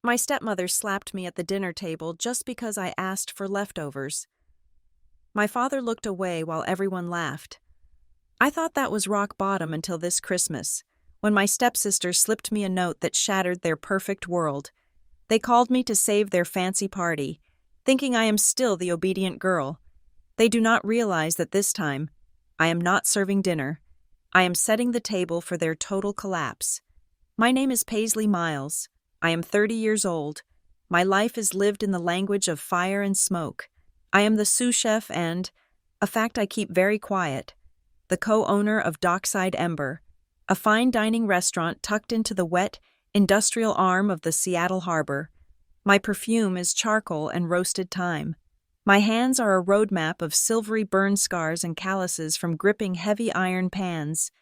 My stepmother slapped me at the dinner table just because I asked for leftovers. My father looked away while everyone laughed. I thought that was rock bottom until this Christmas, when my stepsister slipped me a note that shattered their perfect world. They called me to save their fancy party, thinking I am still the obedient girl. They do not realize that this time, I am not serving dinner. I am setting the table for their total collapse. My name is Paisley Miles. I am 30 years old. My life is lived in the language of fire and smoke. I am the sous chef and, a fact I keep very quiet, the co-owner of Dockside Ember, a fine dining restaurant tucked into the wet, industrial arm of the Seattle Harbor. My perfume is charcoal and roasted thyme. My hands are a roadmap of silvery burn scars and calluses from gripping heavy iron pans.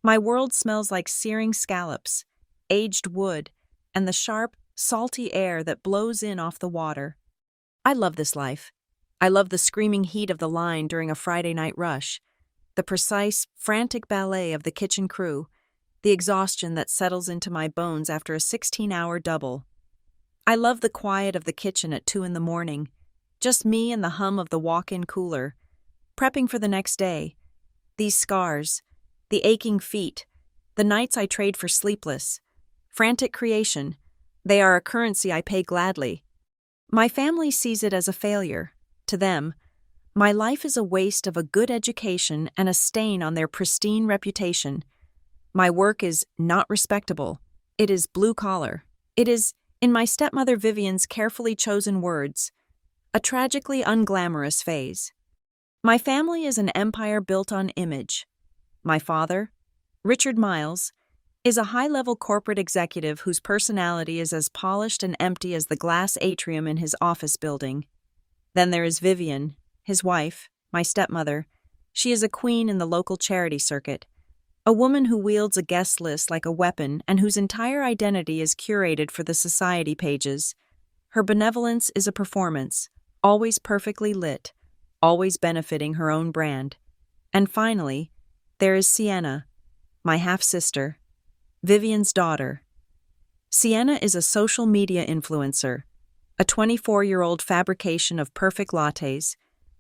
My world smells like searing scallops, aged wood, and the sharp, salty air that blows in off the water. I love this life. I love the screaming heat of the line during a Friday night rush, the precise, frantic ballet of the kitchen crew, the exhaustion that settles into my bones after a 16-hour double. I love the quiet of the kitchen at 2 a.m, just me and the hum of the walk-in cooler, prepping for the next day. These scars, the aching feet, the nights I trade for sleepless, frantic creation, they are a currency I pay gladly. My family sees it as a failure. To them, my life is a waste of a good education and a stain on their pristine reputation. My work is not respectable. It is blue-collar. It is, in my stepmother Vivian's carefully chosen words, a tragically unglamorous phase. My family is an empire built on image. My father, Richard Miles, is a high-level corporate executive whose personality is as polished and empty as the glass atrium in his office building. Then there is Vivian, his wife, my stepmother. She is a queen in the local charity circuit, a woman who wields a guest list like a weapon and whose entire identity is curated for the society pages. Her benevolence is a performance, always perfectly lit, always benefiting her own brand. And finally, there is Sienna, my half-sister, Vivian's daughter. Sienna is a social media influencer, a 24-year-old fabrication of perfect lattes,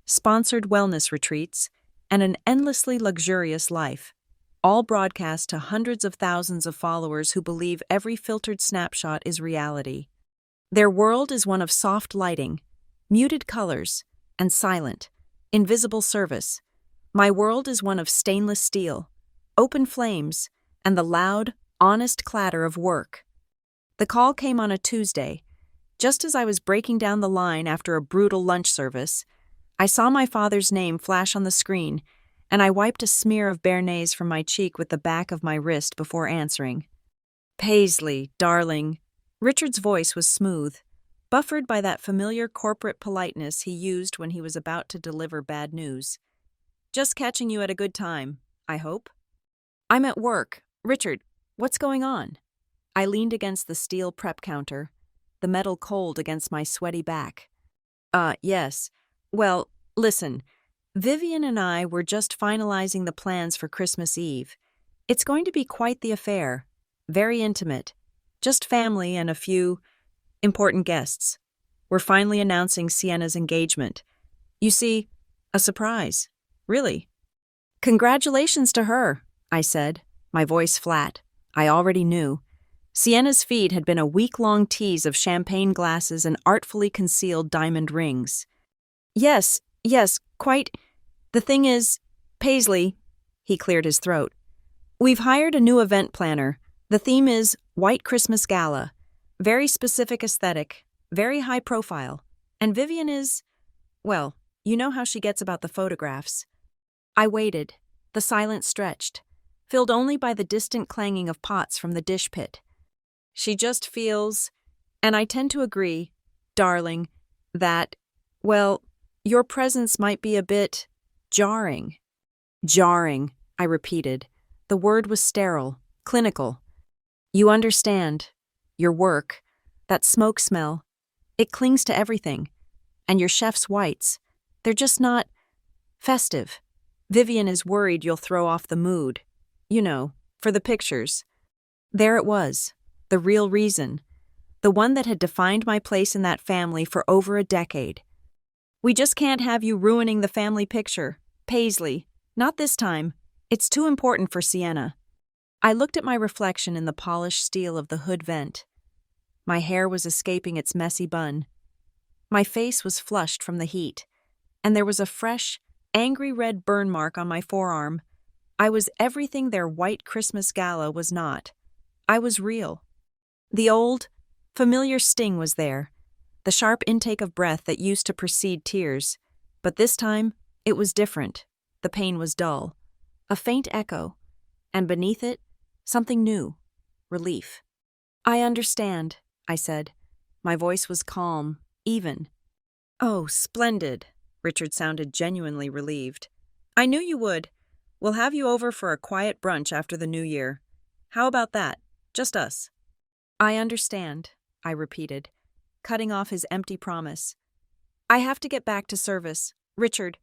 sponsored wellness retreats, and an endlessly luxurious life, all broadcast to hundreds of thousands of followers who believe every filtered snapshot is reality. Their world is one of soft lighting, muted colors, and silent, invisible service. My world is one of stainless steel, open flames, and the loud, honest clatter of work. The call came on a Tuesday. Just as I was breaking down the line after a brutal lunch service, I saw my father's name flash on the screen, and I wiped a smear of béarnaise from my cheek with the back of my wrist before answering. "Paisley, darling." Richard's voice was smooth, buffered by that familiar corporate politeness he used when he was about to deliver bad news. "Just catching you at a good time, I hope." "I'm at work. Richard, what's going on?" I leaned against the steel prep counter, the metal cold against my sweaty back. Yes. Well, listen, Vivian and I were just finalizing the plans for Christmas Eve. It's going to be quite the affair, very intimate, just family and a few important guests. We're finally announcing Sienna's engagement. You see, a surprise, really. "Congratulations to her," I said, my voice flat. I already knew. Sienna's feat had been a week-long tease of champagne glasses and artfully concealed diamond rings. Yes, quite. The thing is, Paisley," he cleared his throat, "we've hired a new event planner. The theme is White Christmas Gala. Very specific aesthetic, very high profile. And Vivian is, well, you know how she gets about the photographs." I waited, the silence stretched, filled only by the distant clanging of pots from the dish pit. "She just feels, and I tend to agree, darling, that, well, your presence might be a bit jarring." "Jarring," I repeated. The word was sterile, clinical. "You understand. Your work, that smoke smell, it clings to everything. And your chef's whites, they're just not festive. Vivian is worried you'll throw off the mood. You know, for the pictures." There it was, the real reason. the one that had defined my place in that family for over a decade. "We just can't have you ruining the family picture, Paisley. Not this time. It's too important for Sienna." I looked at my reflection in the polished steel of the hood vent. My hair was escaping its messy bun. My face was flushed from the heat, and there was a fresh, angry red burn mark on my forearm. I was everything their white Christmas gala was not. I was real. The old, familiar sting was there, the sharp intake of breath that used to precede tears. But this time, it was different. The pain was dull, a faint echo, and beneath it, something new, relief. "I understand," I said. My voice was calm, even. "Oh, splendid." Richard sounded genuinely relieved. "I knew you would. We'll have you over for a quiet brunch after the new year. How about that? Just us." "I understand," I repeated, cutting off his empty promise. "I have to get back to service. Richard."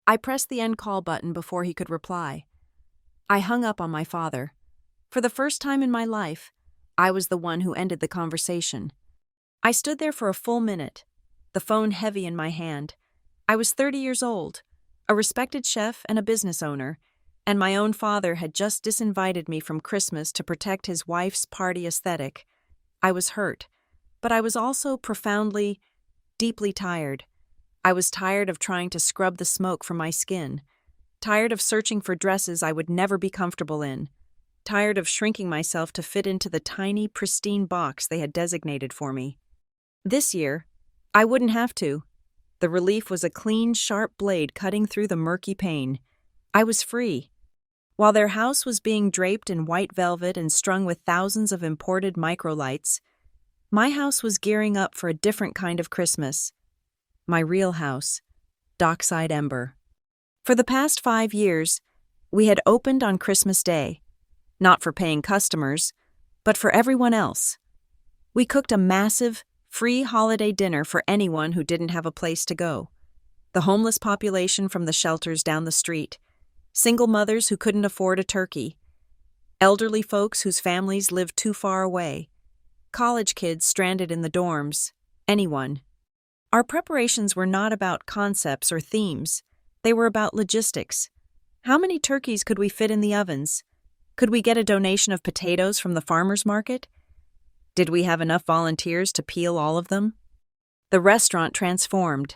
I pressed the end call button before he could reply. I hung up on my father. For the first time in my life, I was the one who ended the conversation. I stood there for a full minute, the phone heavy in my hand. I was 30 years old, a respected chef and a business owner, and my own father had just disinvited me from Christmas to protect his wife's party aesthetic. I was hurt, but I was also profoundly, deeply tired. I was tired of trying to scrub the smoke from my skin, tired of searching for dresses I would never be comfortable in, tired of shrinking myself to fit into the tiny, pristine box they had designated for me. This year, I wouldn't have to. The relief was a clean, sharp blade cutting through the murky pain. I was free. While their house was being draped in white velvet and strung with thousands of imported microlights, my house was gearing up for a different kind of Christmas. My real house, dockside ember. For the past 5 years, we had opened on Christmas Day, not for paying customers, but for everyone else. We cooked a massive, free holiday dinner for anyone who didn't have a place to go. The homeless population from the shelters down the street, single mothers who couldn't afford a turkey, elderly folks whose families lived too far away, college kids stranded in the dorms, anyone. Our preparations were not about concepts or themes. They were about logistics. How many turkeys could we fit in the ovens? Could we get a donation of potatoes from the farmer's market? Did we have enough volunteers to peel all of them? The restaurant transformed.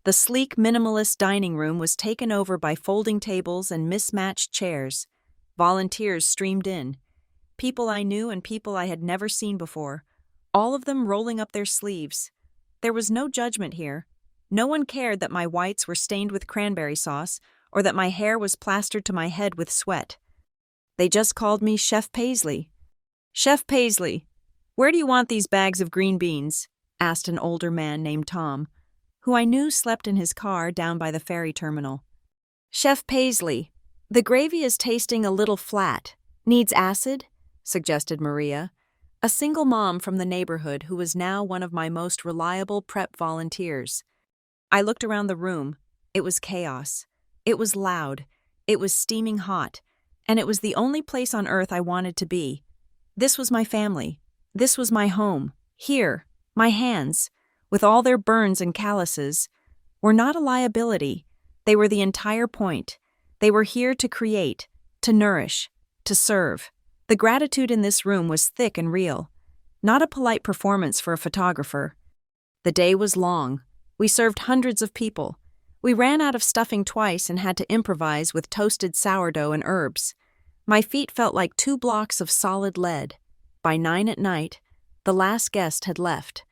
The sleek, minimalist dining room was taken over by folding tables and mismatched chairs. Volunteers streamed in. People I knew and people I had never seen before, all of them rolling up their sleeves. There was no judgment here. No one cared that my whites were stained with cranberry sauce or that my hair was plastered to my head with sweat. They just called me Chef Paisley. "Chef Paisley, where do you want these bags of green beans?" asked an older man named Tom, who I knew slept in his car down by the ferry terminal. "Chef Paisley, the gravy is tasting a little flat. Needs acid?" suggested Maria, a single mom from the neighborhood who was now one of my most reliable prep volunteers. I looked around the room. It was chaos. It was loud. It was steaming hot. And it was the only place on earth I wanted to be. This was my family. This was my home. Here, my hands, with all their burns and calluses, were not a liability. They were the entire point. They were here to create, to nourish, to serve. The gratitude in this room was thick and real, not a polite performance for a photographer. The day was long. We served hundreds of people. We ran out of stuffing twice and had to improvise with toasted sourdough and herbs. My feet felt like 2 blocks of solid lead. By 9 at night, the last guest had left,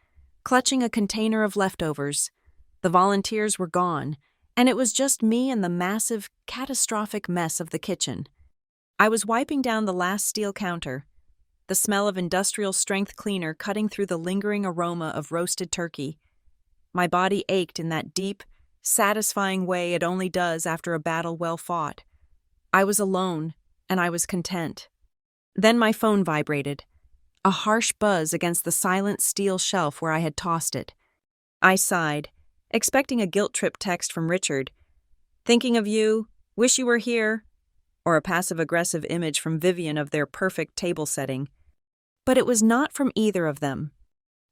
clutching a container of leftovers. The volunteers were gone, and it was just me and the massive, catastrophic mess of the kitchen. I was wiping down the last steel counter, the smell of industrial-strength cleaner cutting through the lingering aroma of roasted turkey. My body ached in that deep, satisfying way it only does after a battle well fought. I was alone, and I was content. Then my phone vibrated, a harsh buzz against the silent steel shelf where I had tossed it. I sighed, expecting a guilt-trip text from Richard. "Thinking of you, wish you were here," or a passive-aggressive image from Vivian of their perfect table setting. But it was not from either of them.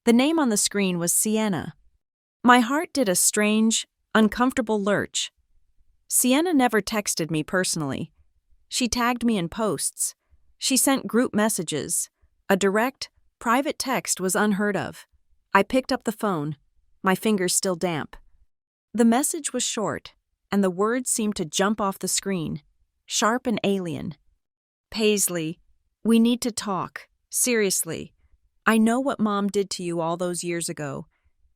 The name on the screen was Sienna. My heart did a strange, uncomfortable lurch. Sienna never texted me personally. She tagged me in posts. She sent group messages. A direct, private text was unheard of. I picked up the phone, my fingers still damp. The message was short, and the words seemed to jump off the screen, sharp and alien. Paisley, we need to talk, seriously. I know what Mom did to you all those years ago,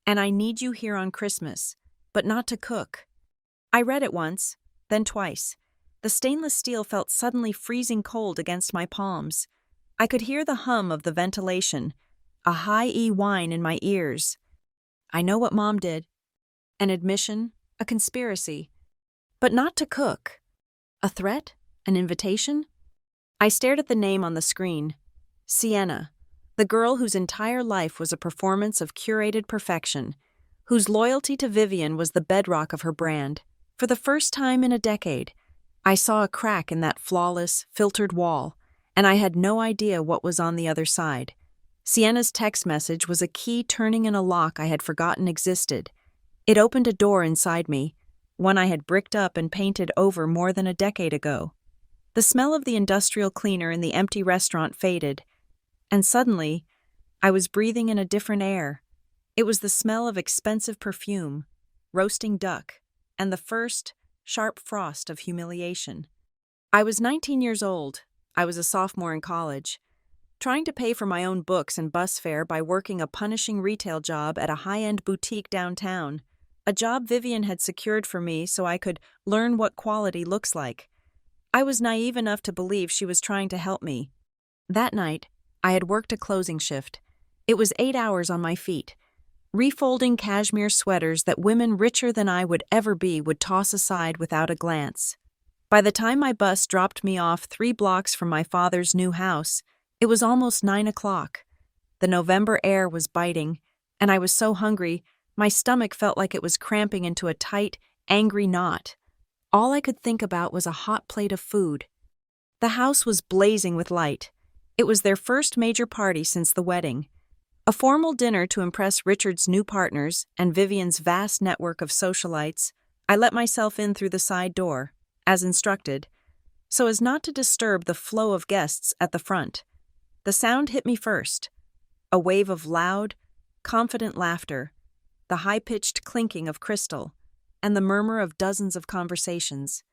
and I need you here on Christmas, but not to cook. I read it once, then twice. The stainless steel felt suddenly freezing cold against my palms. I could hear the hum of the ventilation, a high E whine in my ears. I know what Mom did. An admission, a conspiracy. But not to cook. A threat? An invitation? I stared at the name on the screen. Sienna, the girl whose entire life was a performance of curated perfection, whose loyalty to Vivian was the bedrock of her brand. For the first time in a decade, I saw a crack in that flawless, filtered wall, and I had no idea what was on the other side. Sienna's text message was a key turning in a lock I had forgotten existed. It opened a door inside me, one I had bricked up and painted over more than a decade ago. The smell of the industrial cleaner in the empty restaurant faded, and suddenly, I was breathing in a different air. It was the smell of expensive perfume, roasting duck, and the first, sharp frost of humiliation. I was 19 years old. I was a sophomore in college, trying to pay for my own books and bus fare by working a punishing retail job at a high-end boutique downtown, a job Vivian had secured for me so I could learn what quality looks like. I was naive enough to believe she was trying to help me. That night, I had worked a closing shift. It was 8 hours on my feet, refolding cashmere sweaters that women richer than I would ever be would toss aside without a glance. By the time my bus dropped me off 3 blocks from my father's new house, it was almost 9 o'clock. The November air was biting, and I was so hungry, my stomach felt like it was cramping into a tight, angry knot. All I could think about was a hot plate of food. The house was blazing with light. It was their first major party since the wedding. A formal dinner to impress Richard's new partners and Vivian's vast network of socialites. I let myself in through the side door, as instructed, so as not to disturb the flow of guests at the front. The sound hit me first, a wave of loud, confident laughter, the high-pitched clinking of crystal, and the murmur of dozens of conversations.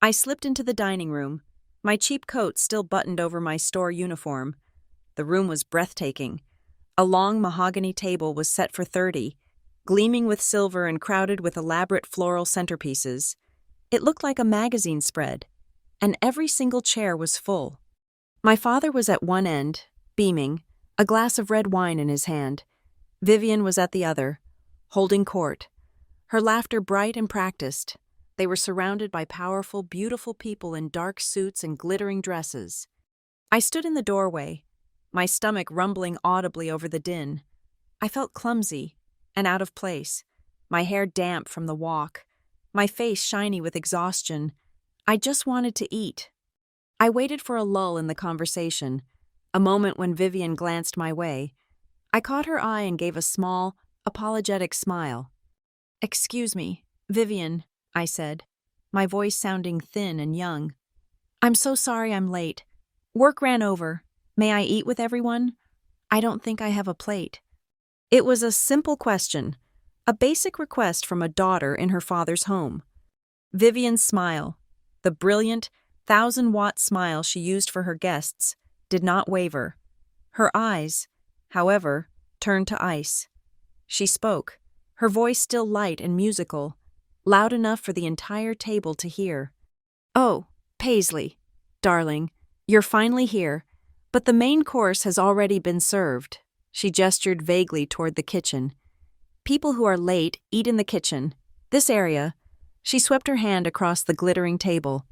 I slipped into the dining room, my cheap coat still buttoned over my store uniform. The room was breathtaking. A long mahogany table was set for 30, gleaming with silver and crowded with elaborate floral centerpieces. It looked like a magazine spread, and every single chair was full. My father was at one end, beaming, a glass of red wine in his hand. Vivian was at the other, holding court, her laughter bright and practiced. They were surrounded by powerful, beautiful people in dark suits and glittering dresses. I stood in the doorway, my stomach rumbling audibly over the din. I felt clumsy and out of place, my hair damp from the walk, my face shiny with exhaustion. I just wanted to eat. I waited for a lull in the conversation, a moment when Vivian glanced my way. I caught her eye and gave a small, apologetic smile. "Excuse me, Vivian," I said, my voice sounding thin and young. "I'm so sorry I'm late. Work ran over. May I eat with everyone? I don't think I have a plate." It was a simple question, a basic request from a daughter in her father's home. Vivian's smile, the brilliant, 1,000-watt smile she used for her guests, did not waver. Her eyes, however, turned to ice. She spoke, her voice still light and musical, loud enough for the entire table to hear. "Oh, Paisley, darling, you're finally here, but the main course has already been served." She gestured vaguely toward the kitchen. "People who are late eat in the kitchen. This area," she swept her hand across the glittering table,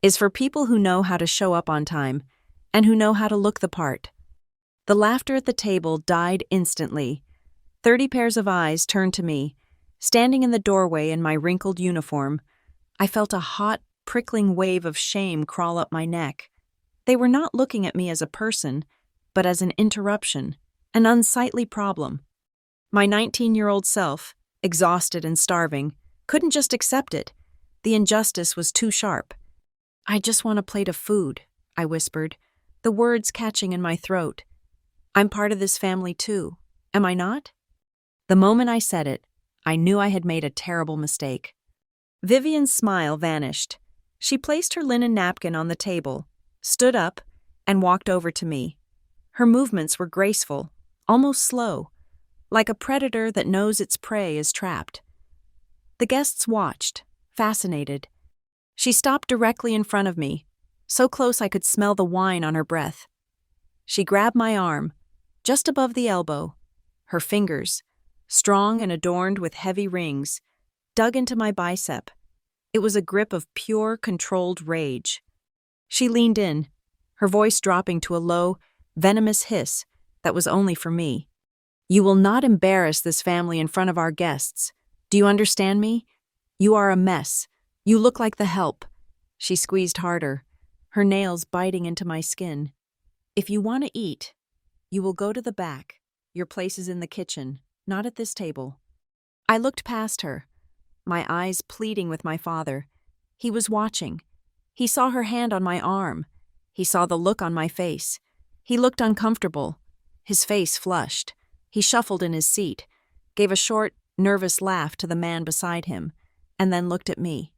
"is for people who know how to show up on time and who know how to look the part." The laughter at the table died instantly. 30 pairs of eyes turned to me. Standing in the doorway in my wrinkled uniform, I felt a hot, prickling wave of shame crawl up my neck. They were not looking at me as a person, but as an interruption, an unsightly problem. My 19-year-old self, exhausted and starving, couldn't just accept it. The injustice was too sharp. "I just want a plate of food," I whispered, the words catching in my throat. "I'm part of this family too, am I not?" The moment I said it, I knew I had made a terrible mistake. Vivian's smile vanished. She placed her linen napkin on the table, stood up, and walked over to me. Her movements were graceful, almost slow, like a predator that knows its prey is trapped. The guests watched, fascinated. She stopped directly in front of me, so close I could smell the wine on her breath. She grabbed my arm, just above the elbow. Her fingers, strong and adorned with heavy rings, dug into my bicep. It was a grip of pure, controlled rage. She leaned in, her voice dropping to a low, venomous hiss that was only for me. "You will not embarrass this family in front of our guests. Do you understand me? You are a mess. You look like the help." She squeezed harder, her nails biting into my skin. "If you want to eat, you will go to the back. Your place is in the kitchen, not at this table." I looked past her, my eyes pleading with my father. He was watching. He saw her hand on my arm. He saw the look on my face. He looked uncomfortable. His face flushed. He shuffled in his seat, gave a short, nervous laugh to the man beside him, and then looked at me.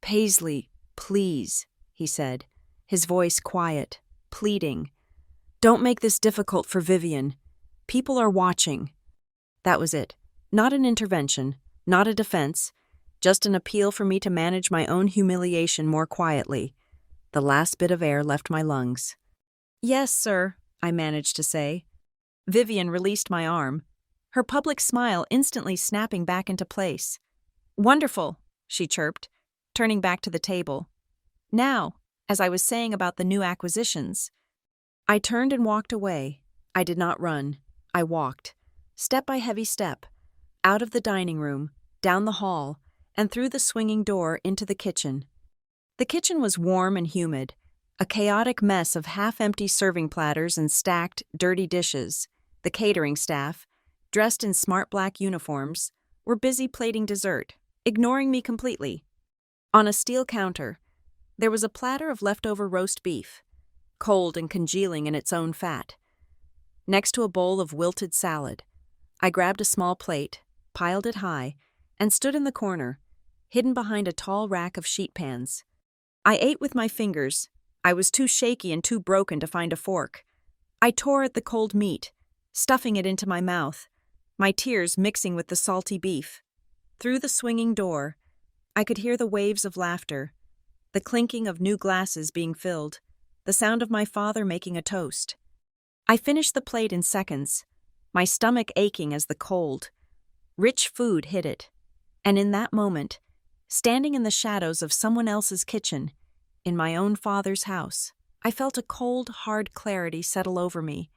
"Paisley, please," he said, his voice quiet, pleading. "Don't make this difficult for Vivian. People are watching." That was it. Not an intervention, not a defense, just an appeal for me to manage my own humiliation more quietly. The last bit of air left my lungs. "Yes, sir," I managed to say. Vivian released my arm, her public smile instantly snapping back into place. "Wonderful," she chirped, turning back to the table. "Now, as I was saying about the new acquisitions." I turned and walked away. I did not run. I walked, step by heavy step, out of the dining room, down the hall, and through the swinging door into the kitchen. The kitchen was warm and humid, a chaotic mess of half-empty serving platters and stacked, dirty dishes. The catering staff, dressed in smart black uniforms, were busy plating dessert, ignoring me completely. On a steel counter, there was a platter of leftover roast beef, cold and congealing in its own fat. Next to a bowl of wilted salad, I grabbed a small plate, piled it high, and stood in the corner, hidden behind a tall rack of sheet pans. I ate with my fingers. I was too shaky and too broken to find a fork. I tore at the cold meat, stuffing it into my mouth, my tears mixing with the salty beef. Through the swinging door, I could hear the waves of laughter, the clinking of new glasses being filled, the sound of my father making a toast. I finished the plate in seconds, my stomach aching as the cold, rich food hit it. And in that moment, standing in the shadows of someone else's kitchen, in my own father's house, I felt a cold, hard clarity settle over me.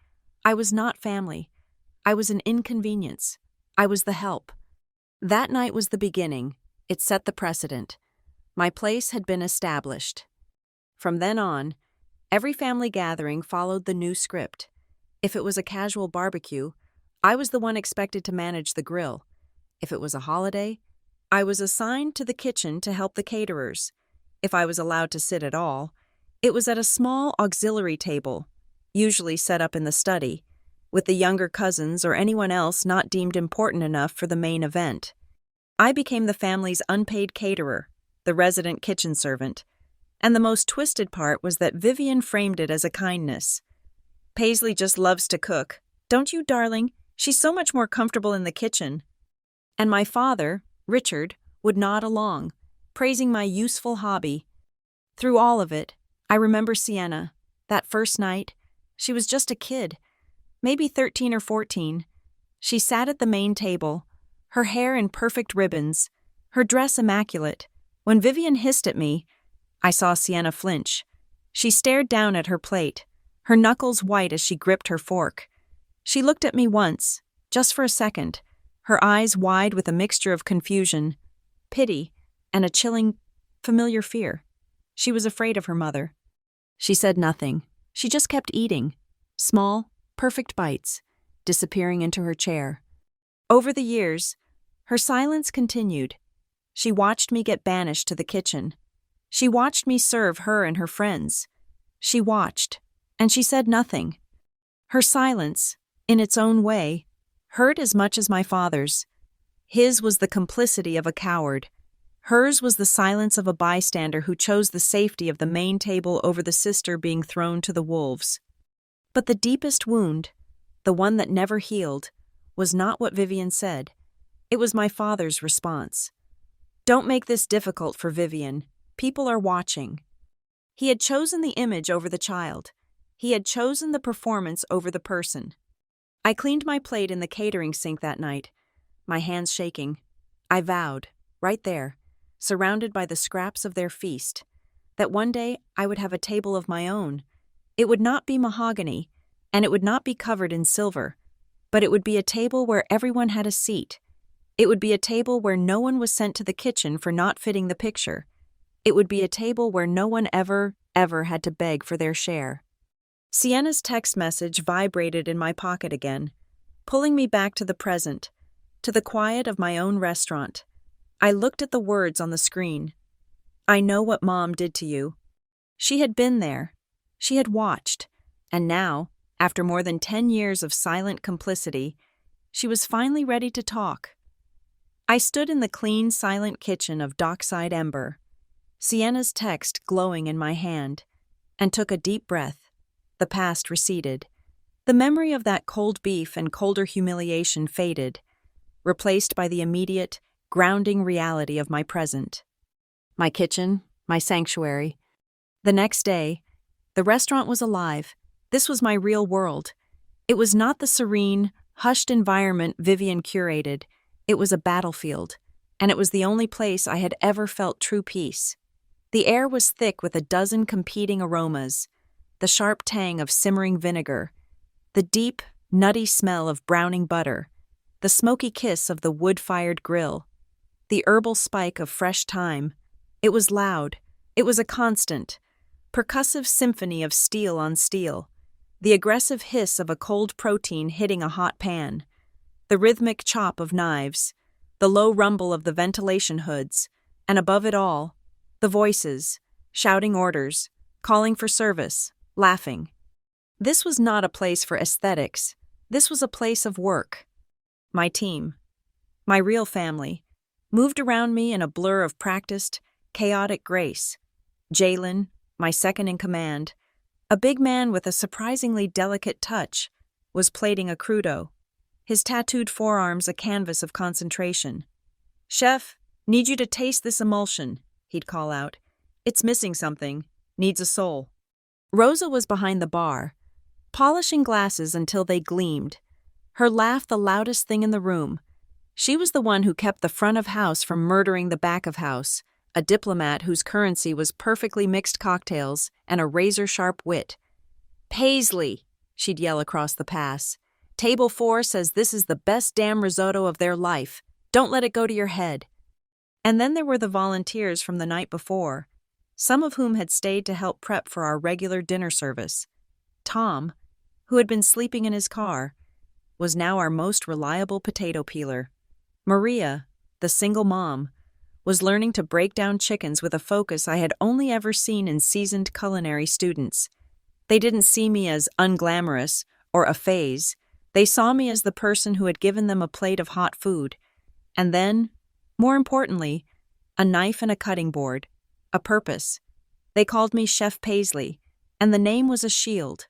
I was not family. I was an inconvenience. I was the help. That night was the beginning. It set the precedent. My place had been established. From then on, every family gathering followed the new script. If it was a casual barbecue, I was the one expected to manage the grill. If it was a holiday, I was assigned to the kitchen to help the caterers. If I was allowed to sit at all, it was at a small auxiliary table, usually set up in the study, with the younger cousins or anyone else not deemed important enough for the main event. I became the family's unpaid caterer, the resident kitchen servant, and the most twisted part was that Vivian framed it as a kindness. "Paisley just loves to cook. Don't you, darling? She's so much more comfortable in the kitchen." And my father, Richard, would nod along, praising my useful hobby. Through all of it, I remember Sienna. That first night, she was just a kid, maybe 13 or 14. She sat at the main table, her hair in perfect ribbons, her dress immaculate. When Vivian hissed at me, I saw Sienna flinch. She stared down at her plate, her knuckles white as she gripped her fork. She looked at me once, just for a second, her eyes wide with a mixture of confusion, pity, and a chilling, familiar fear. She was afraid of her mother. She said nothing. She just kept eating. Small, perfect bites. disappearing into her chair. Over the years, her silence continued. She watched me get banished to the kitchen. She watched me serve her and her friends. She watched, and she said nothing. Her silence, in its own way, hurt as much as my father's. His was the complicity of a coward. Hers was the silence of a bystander who chose the safety of the main table over the sister being thrown to the wolves. But the deepest wound, the one that never healed, was not what Vivian said. It was my father's response. "Don't make this difficult for Vivian. People are watching." He had chosen the image over the child. He had chosen the performance over the person. I cleaned my plate in the catering sink that night, my hands shaking. I vowed, right there, surrounded by the scraps of their feast, that one day I would have a table of my own. It would not be mahogany, and it would not be covered in silver, but it would be a table where everyone had a seat. It would be a table where no one was sent to the kitchen for not fitting the picture. It would be a table where no one ever had to beg for their share. Sienna's text message vibrated in my pocket again, pulling me back to the present, to the quiet of my own restaurant. I looked at the words on the screen. "I know what Mom did to you." She had been there. She had watched. And now, after more than 10 years of silent complicity, she was finally ready to talk. I stood in the clean, silent kitchen of Dockside Ember, Sienna's text glowing in my hand, and took a deep breath. The past receded. The memory of that cold beef and colder humiliation faded, replaced by the immediate, grounding reality of my present. My kitchen, my sanctuary. The next day, the restaurant was alive. This was my real world. It was not the serene, hushed environment Vivian curated. It was a battlefield, and it was the only place I had ever felt true peace. The air was thick with a dozen competing aromas, the sharp tang of simmering vinegar, the deep, nutty smell of browning butter, the smoky kiss of the wood-fired grill, the herbal spike of fresh thyme. It was loud. It was a constant, percussive symphony of steel on steel, the aggressive hiss of a cold protein hitting a hot pan, the rhythmic chop of knives, the low rumble of the ventilation hoods, and above it all, the voices, shouting orders, calling for service, laughing. This was not a place for aesthetics. This was a place of work. My team, my real family, moved around me in a blur of practiced, chaotic grace. Jalen, my second in command, a big man with a surprisingly delicate touch, was plating a crudo, his tattooed forearms a canvas of concentration. "Chef, need you to taste this emulsion," he'd call out. "It's missing something, needs a soul." Rosa was behind the bar, polishing glasses until they gleamed, her laugh the loudest thing in the room. She was the one who kept the front of house from murdering the back of house, a diplomat whose currency was perfectly mixed cocktails and a razor-sharp wit. "Paisley," she'd yell across the pass. "Table 4 says this is the best damn risotto of their life. Don't let it go to your head." And then there were the volunteers from the night before, some of whom had stayed to help prep for our regular dinner service. Tom, who had been sleeping in his car, was now our most reliable potato peeler. Maria, the single mom, was learning to break down chickens with a focus I had only ever seen in seasoned culinary students. They didn't see me as unglamorous or a phase. They saw me as the person who had given them a plate of hot food. And then, more importantly, a knife and a cutting board, a purpose. They called me Chef Paisley, and the name was a shield.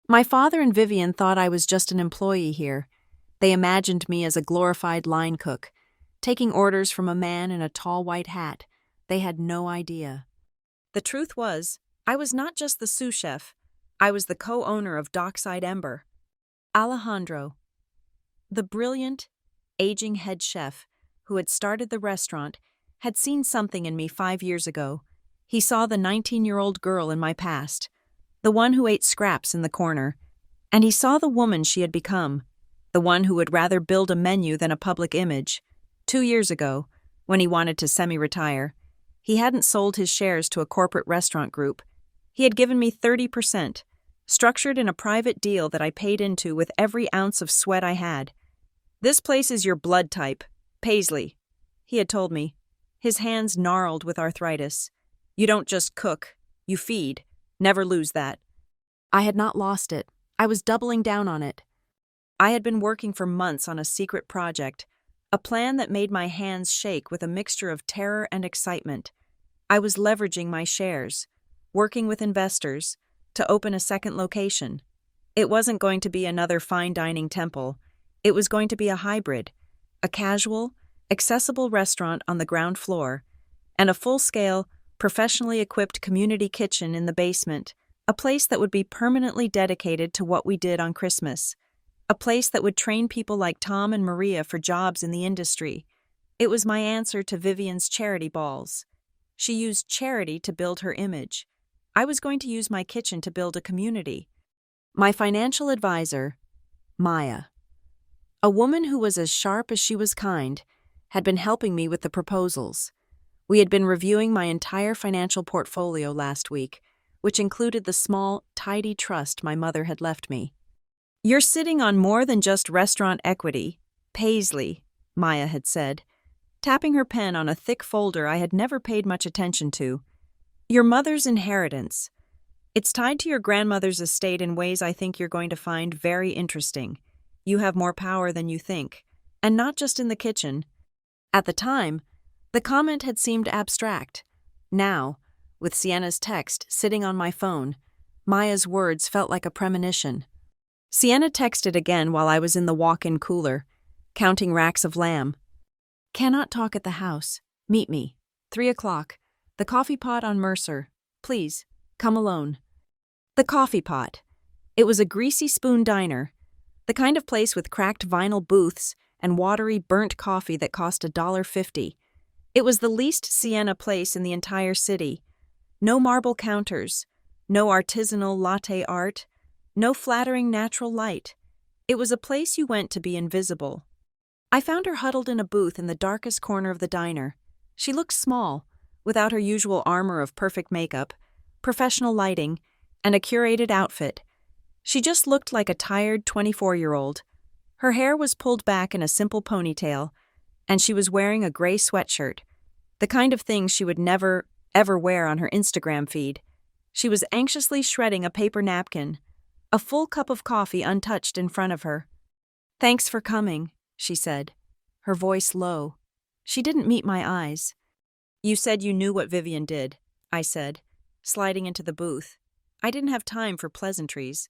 My father and Vivian thought I was just an employee here. They imagined me as a glorified line cook, taking orders from a man in a tall white hat. They had no idea. The truth was, I was not just the sous chef. I was the co-owner of Dockside Ember. Alejandro, the brilliant, aging head chef who had started the restaurant, had seen something in me 5 years ago. He saw the 19-year-old girl in my past, the one who ate scraps in the corner, and he saw the woman she had become, the one who would rather build a menu than a public image. 2 years ago, when he wanted to semi-retire, he hadn't sold his shares to a corporate restaurant group. He had given me 30%, structured in a private deal that I paid into with every ounce of sweat I had. "This place is your blood type, Paisley," he had told me, his hands gnarled with arthritis. "You don't just cook, you feed. Never lose that." I had not lost it. I was doubling down on it. I had been working for months on a secret project, a plan that made my hands shake with a mixture of terror and excitement. I was leveraging my shares, working with investors, to open a second location. It wasn't going to be another fine dining temple. It was going to be a hybrid, a casual, accessible restaurant on the ground floor, and a full-scale, professionally equipped community kitchen in the basement, a place that would be permanently dedicated to what we did on Christmas, a place that would train people like Tom and Maria for jobs in the industry. It was my answer to Vivian's charity balls. She used charity to build her image. I was going to use my kitchen to build a community. My financial advisor, Maya, a woman who was as sharp as she was kind, had been helping me with the proposals. We had been reviewing my entire financial portfolio last week, which included the small, tidy trust my mother had left me. "You're sitting on more than just restaurant equity, Paisley," Maya had said, tapping her pen on a thick folder I had never paid much attention to. "Your mother's inheritance. It's tied to your grandmother's estate in ways I think you're going to find very interesting. You have more power than you think, and not just in the kitchen." At the time, the comment had seemed abstract. Now, with Sienna's text sitting on my phone, Maya's words felt like a premonition. Sienna texted again while I was in the walk-in cooler, counting racks of lamb. "Cannot talk at the house. Meet me. 3:00. The coffee pot on Mercer. Please, come alone." The coffee pot. It was a greasy spoon diner, the kind of place with cracked vinyl booths and watery burnt coffee that cost $1.50. It was the least Sienna place in the entire city. No marble counters, no artisanal latte art, no flattering natural light. It was a place you went to be invisible. I found her huddled in a booth in the darkest corner of the diner. She looked small, without her usual armor of perfect makeup, professional lighting, and a curated outfit. She just looked like a tired 24-year-old. Her hair was pulled back in a simple ponytail, and she was wearing a gray sweatshirt, the kind of thing she would never, ever wear on her Instagram feed. She was anxiously shredding a paper napkin, a full cup of coffee untouched in front of her. "Thanks for coming," she said, her voice low. She didn't meet my eyes. "You said you knew what Vivian did," I said, sliding into the booth. I didn't have time for pleasantries.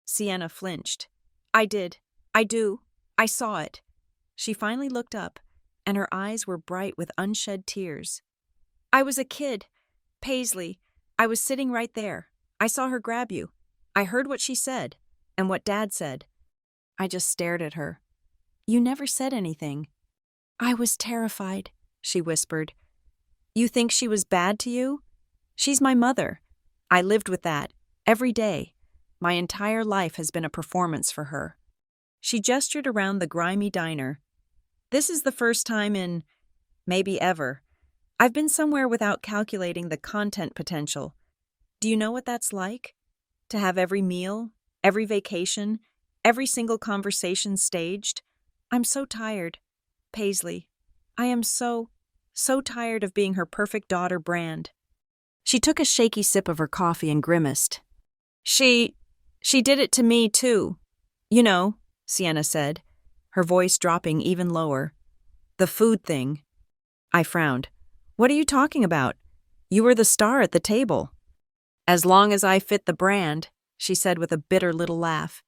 Sienna flinched. "I did. I do. I saw it." She finally looked up, and her eyes were bright with unshed tears. "I was a kid. Paisley. I was sitting right there. I saw her grab you. I heard what she said, and what Dad said." I just stared at her. "You never said anything." "I was terrified," she whispered. "You think she was bad to you? She's my mother. I lived with that, every day. My entire life has been a performance for her." She gestured around the grimy diner. "This is the first time in, maybe ever, I've been somewhere without calculating the content potential. Do you know what that's like? To have every meal, every vacation, every single conversation staged? I'm so tired, Paisley. I am so tired of being her perfect daughter brand." She took a shaky sip of her coffee and grimaced. She did it to me, too. You know," Sienna said, her voice dropping even lower. "The food thing." I frowned. "What are you talking about? You were the star at the table." "As long as I fit the brand," she said with a bitter little laugh.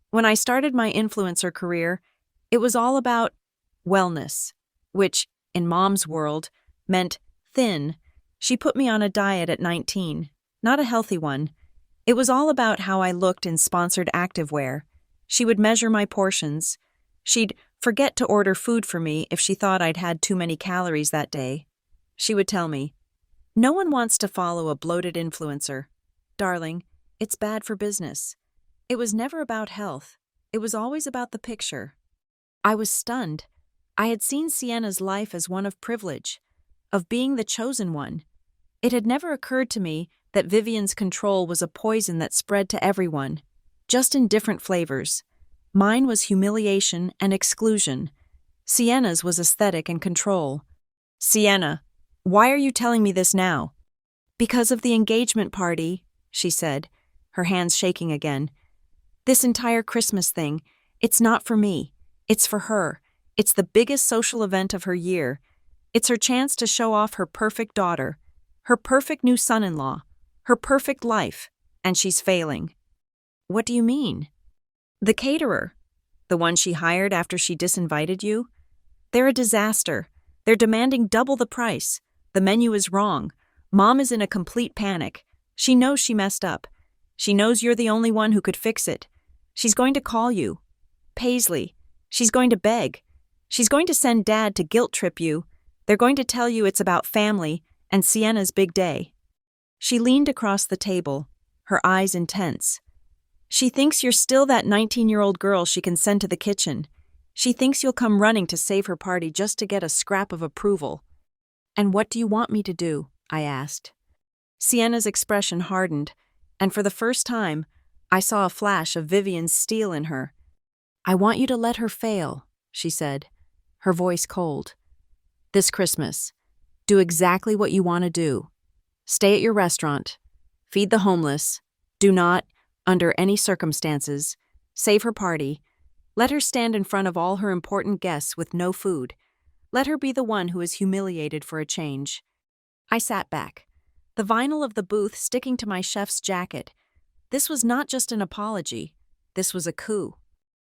"When I started my influencer career, it was all about wellness, which, in Mom's world, meant thin. She put me on a diet at 19, not a healthy one. It was all about how I looked in sponsored activewear. She would measure my portions. She'd forget to order food for me if she thought I'd had too many calories that day. She would tell me, "No one wants to follow a bloated influencer. Darling, it's bad for business." It was never about health. It was always about the picture. I was stunned. I had seen Sienna's life as one of privilege, of being the chosen one. It had never occurred to me that Vivian's control was a poison that spread to everyone, just in different flavors. Mine was humiliation and exclusion. Sienna's was aesthetic and control. "Sienna, why are you telling me this now?" "Because of the engagement party," she said, her hands shaking again. "This entire Christmas thing, it's not for me. It's for her. It's the biggest social event of her year. It's her chance to show off her perfect daughter, her perfect new son-in-law, her perfect life, and she's failing." "What do you mean?" "The caterer, the one she hired after she disinvited you. They're a disaster. They're demanding double the price. The menu is wrong. Mom is in a complete panic. She knows she messed up. She knows you're the only one who could fix it. She's going to call you. Paisley. She's going to beg. She's going to send Dad to guilt trip you. They're going to tell you it's about family and Sienna's big day." She leaned across the table, her eyes intense. "She thinks you're still that 19-year-old girl she can send to the kitchen. She thinks you'll come running to save her party just to get a scrap of approval." "And what do you want me to do?" I asked. Sienna's expression hardened, and for the first time, I saw a flash of Vivian's steel in her. "I want you to let her fail," she said, her voice cold. "This Christmas, do exactly what you want to do. Stay at your restaurant. Feed the homeless. Do not, under any circumstances, save her party. Let her stand in front of all her important guests with no food. Let her be the one who is humiliated for a change." I sat back, the vinyl of the booth sticking to my chef's jacket. This was not just an apology. This was a coup.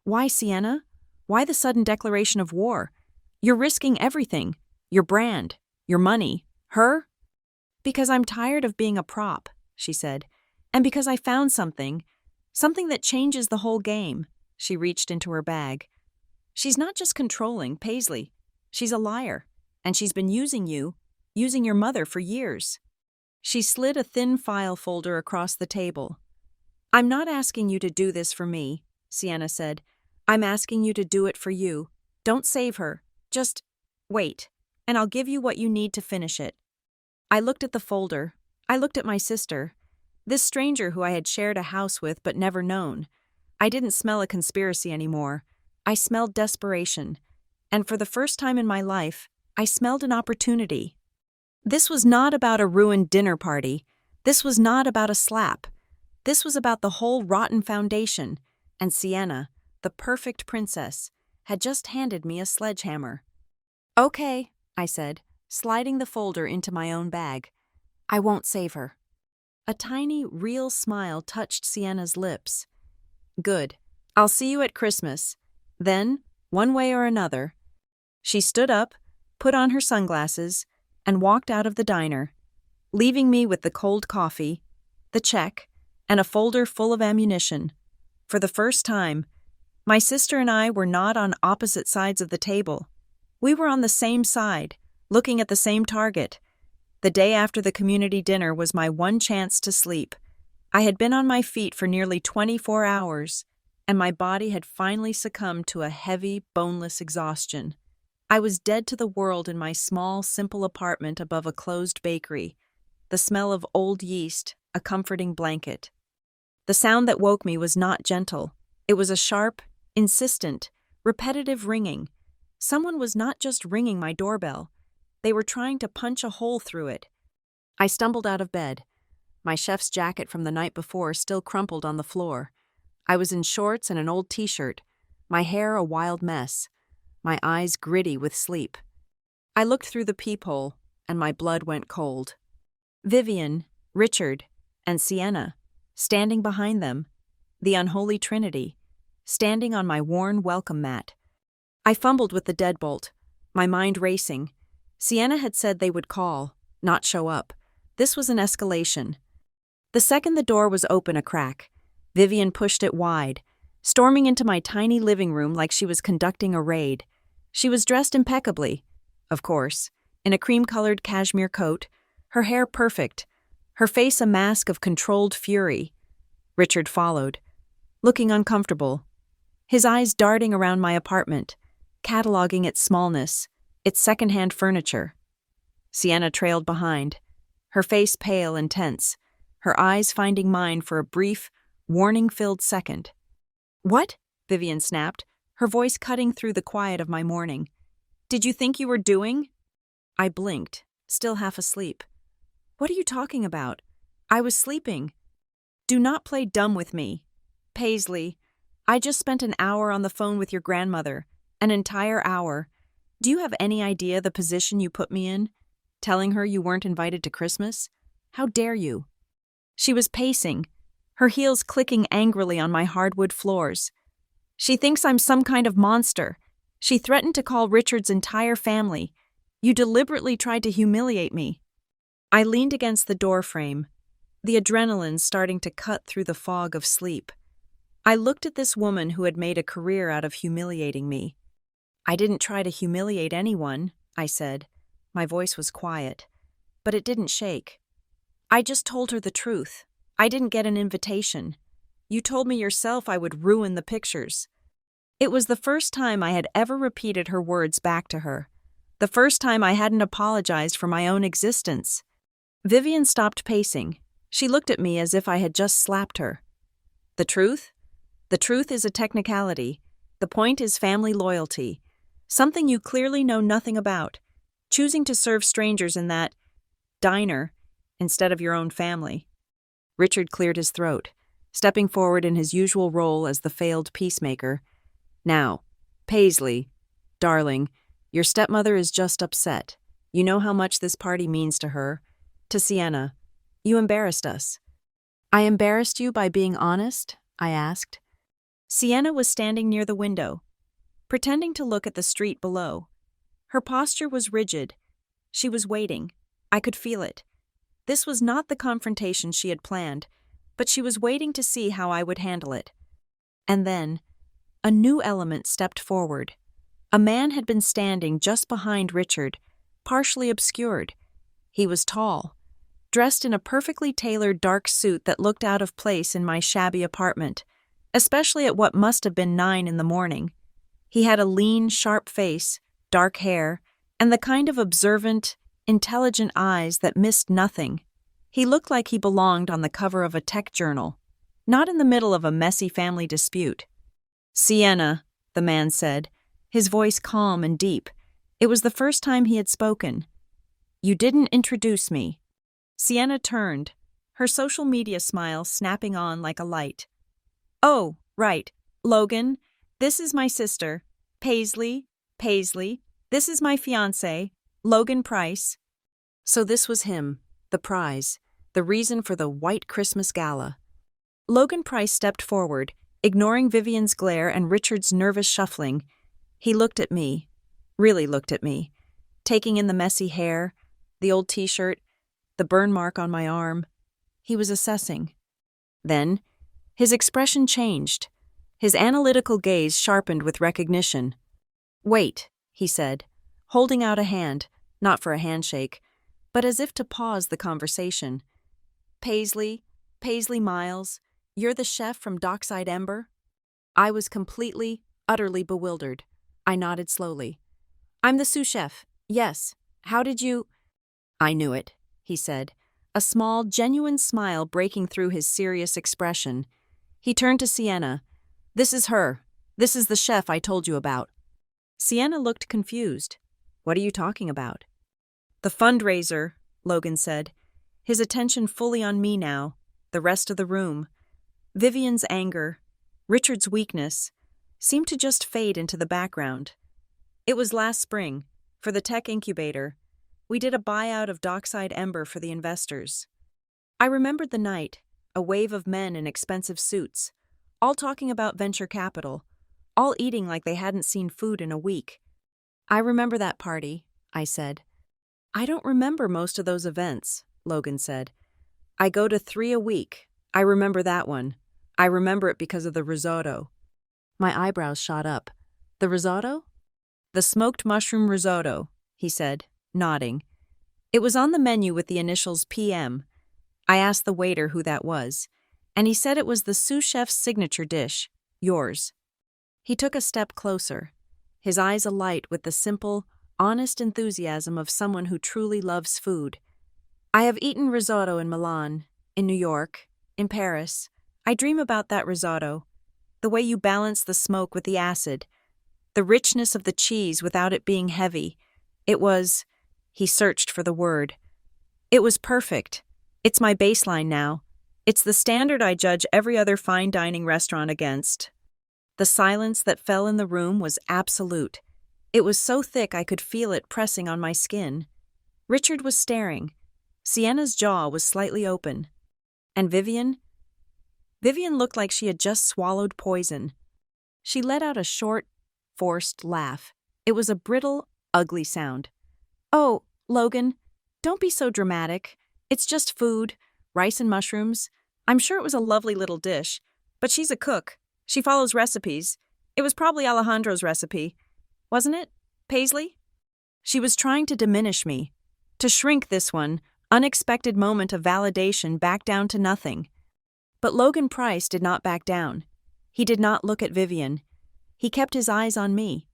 "Why, Sienna? Why the sudden declaration of war? You're risking everything. Your brand, your money, her?" "Because I'm tired of being a prop," she said. "And because I found something that changes the whole game." She reached into her bag. "She's not just controlling, Paisley. She's a liar. And she's been using you, using your mother for years." She slid a thin file folder across the table. "I'm not asking you to do this for me," Sienna said. "I'm asking you to do it for you. Don't save her. Just wait, and I'll give you what you need to finish it." I looked at the folder. I looked at my sister, this stranger who I had shared a house with but never known. I didn't smell a conspiracy anymore. I smelled desperation. And for the first time in my life, I smelled an opportunity. This was not about a ruined dinner party. This was not about a slap. This was about the whole rotten foundation. And Sienna, the perfect princess, had just handed me a sledgehammer. "Okay," I said, sliding the folder into my own bag. "I won't save her." A tiny, real smile touched Sienna's lips. "Good. I'll see you at Christmas. Then, one way or another." She stood up, put on her sunglasses, and walked out of the diner, leaving me with the cold coffee, the check, and a folder full of ammunition. For the first time, my sister and I were not on opposite sides of the table. We were on the same side, looking at the same target. The day after the community dinner was my one chance to sleep. I had been on my feet for nearly 24 hours, and my body had finally succumbed to a heavy, boneless exhaustion. I was dead to the world in my small, simple apartment above a closed bakery, the smell of old yeast, a comforting blanket. The sound that woke me was not gentle. It was a sharp, insistent, repetitive ringing. Someone was not just ringing my doorbell. They were trying to punch a hole through it. I stumbled out of bed, my chef's jacket from the night before still crumpled on the floor. I was in shorts and an old t-shirt, my hair a wild mess, my eyes gritty with sleep. I looked through the peephole, and my blood went cold. Vivian, Richard, and Sienna, standing behind them, the unholy trinity, standing on my worn welcome mat. I fumbled with the deadbolt, my mind racing. Sienna had said they would call, not show up. This was an escalation. The second the door was open a crack, Vivian pushed it wide, storming into my tiny living room like she was conducting a raid. She was dressed impeccably, of course, in a cream-colored cashmere coat, her hair perfect, her face a mask of controlled fury. Richard followed, looking uncomfortable, his eyes darting around my apartment, cataloging its smallness, its second-hand furniture. Sienna trailed behind, her face pale and tense, her eyes finding mine for a brief, warning-filled second. "What?" Vivian snapped, her voice cutting through the quiet of my morning. "Did you think you were doing?" I blinked, still half asleep. "What are you talking about? I was sleeping." "Do not play dumb with me. Paisley, I just spent an hour on the phone with your grandmother. An entire hour. Do you have any idea the position you put me in? Telling her you weren't invited to Christmas? How dare you?" She was pacing, her heels clicking angrily on my hardwood floors. "She thinks I'm some kind of monster. She threatened to call Richard's entire family. You deliberately tried to humiliate me." I leaned against the doorframe, the adrenaline starting to cut through the fog of sleep. I looked at this woman who had made a career out of humiliating me. "I didn't try to humiliate anyone," I said. My voice was quiet, but it didn't shake. "I just told her the truth. I didn't get an invitation. You told me yourself I would ruin the pictures." It was the first time I had ever repeated her words back to her. The first time I hadn't apologized for my own existence. Vivian stopped pacing. She looked at me as if I had just slapped her. "The truth? The truth is a technicality. The point is family loyalty. Something you clearly know nothing about. Choosing to serve strangers in that diner instead of your own family." Richard cleared his throat, stepping forward in his usual role as the failed peacemaker. "Now, Paisley, darling, your stepmother is just upset. You know how much this party means to her. To Sienna. You embarrassed us." "I embarrassed you by being honest?" I asked. Sienna was standing near the window, pretending to look at the street below. Her posture was rigid. She was waiting. I could feel it. This was not the confrontation she had planned, but she was waiting to see how I would handle it. And then, a new element stepped forward. A man had been standing just behind Richard, partially obscured. He was tall, dressed in a perfectly tailored dark suit that looked out of place in my shabby apartment, especially at what must have been 9 in the morning. He had a lean, sharp face, dark hair, and the kind of observant, intelligent eyes that missed nothing. He looked like he belonged on the cover of a tech journal, not in the middle of a messy family dispute. "Sienna," the man said, his voice calm and deep. It was the first time he had spoken. "You didn't introduce me." Sienna turned, her social media smile snapping on like a light. "Oh, right. Logan, this is my sister. Paisley, this is my fiancé, Logan Price." So this was him, the prize, the reason for the White Christmas Gala. Logan Price stepped forward, ignoring Vivian's glare and Richard's nervous shuffling. He looked at me, really looked at me, taking in the messy hair, the old t-shirt, the burn mark on my arm. He was assessing. Then, his expression changed. His analytical gaze sharpened with recognition. "Wait," he said, holding out a hand, not for a handshake, but as if to pause the conversation. Paisley Miles, you're the chef from Dockside Ember?" I was completely, utterly bewildered. I nodded slowly. "I'm the sous chef. Yes. How did you—" "I knew it," he said, a small, genuine smile breaking through his serious expression. He turned to Sienna. "This is her. This is the chef I told you about." Sienna looked confused. "What are you talking about?" "The fundraiser," Logan said, his attention fully on me now, the rest of the room. Vivian's anger, Richard's weakness, seemed to just fade into the background. "It was last spring, for the tech incubator. We did a buyout of Dockside Ember for the investors." I remembered the night, a wave of men in expensive suits, all talking about venture capital, all eating like they hadn't seen food in a week. "I remember that party," I said. "I don't remember most of those events," Logan said. "I go to 3 a week. I remember that one. I remember it because of the risotto." My eyebrows shot up. "The risotto?" "The smoked mushroom risotto," he said, nodding. "It was on the menu with the initials PM. I asked the waiter who that was, and he said it was the sous chef's signature dish, yours." He took a step closer, his eyes alight with the simple, honest enthusiasm of someone who truly loves food. "I have eaten risotto in Milan, in New York, in Paris. I dream about that risotto, the way you balance the smoke with the acid, the richness of the cheese without it being heavy. It was, he searched for the word. It was perfect. It's my baseline now. It's the standard I judge every other fine dining restaurant against. The silence that fell in the room was absolute. It was so thick I could feel it pressing on my skin. Richard was staring. Sienna's jaw was slightly open. And Vivian? Vivian looked like she had just swallowed poison. She let out a short, forced laugh. It was a brittle, ugly sound. "Oh, Logan, don't be so dramatic. It's just food, rice and mushrooms. I'm sure it was a lovely little dish, but she's a cook. She follows recipes. It was probably Alejandro's recipe. Wasn't it, Paisley?" She was trying to diminish me, to shrink this one unexpected moment of validation back down to nothing. But Logan Price did not back down. He did not look at Vivian. He kept his eyes on me.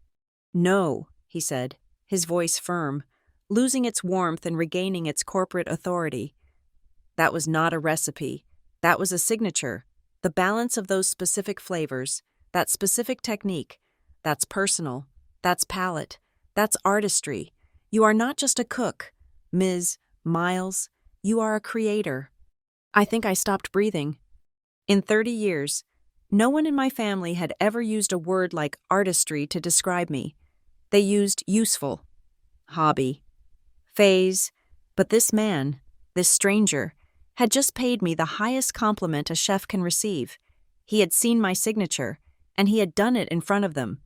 "No," he said, his voice firm, losing its warmth and regaining its corporate authority. "That was not a recipe. That was a signature. The balance of those specific flavors, that specific technique, that's personal, that's palate, that's artistry. You are not just a cook, Ms. Miles, you are a creator." I think I stopped breathing. In 30 years, no one in my family had ever used a word like artistry to describe me. They used useful, hobby, phase, but this man, this stranger, had just paid me the highest compliment a chef can receive. He had seen my signature, and he had done it in front of them.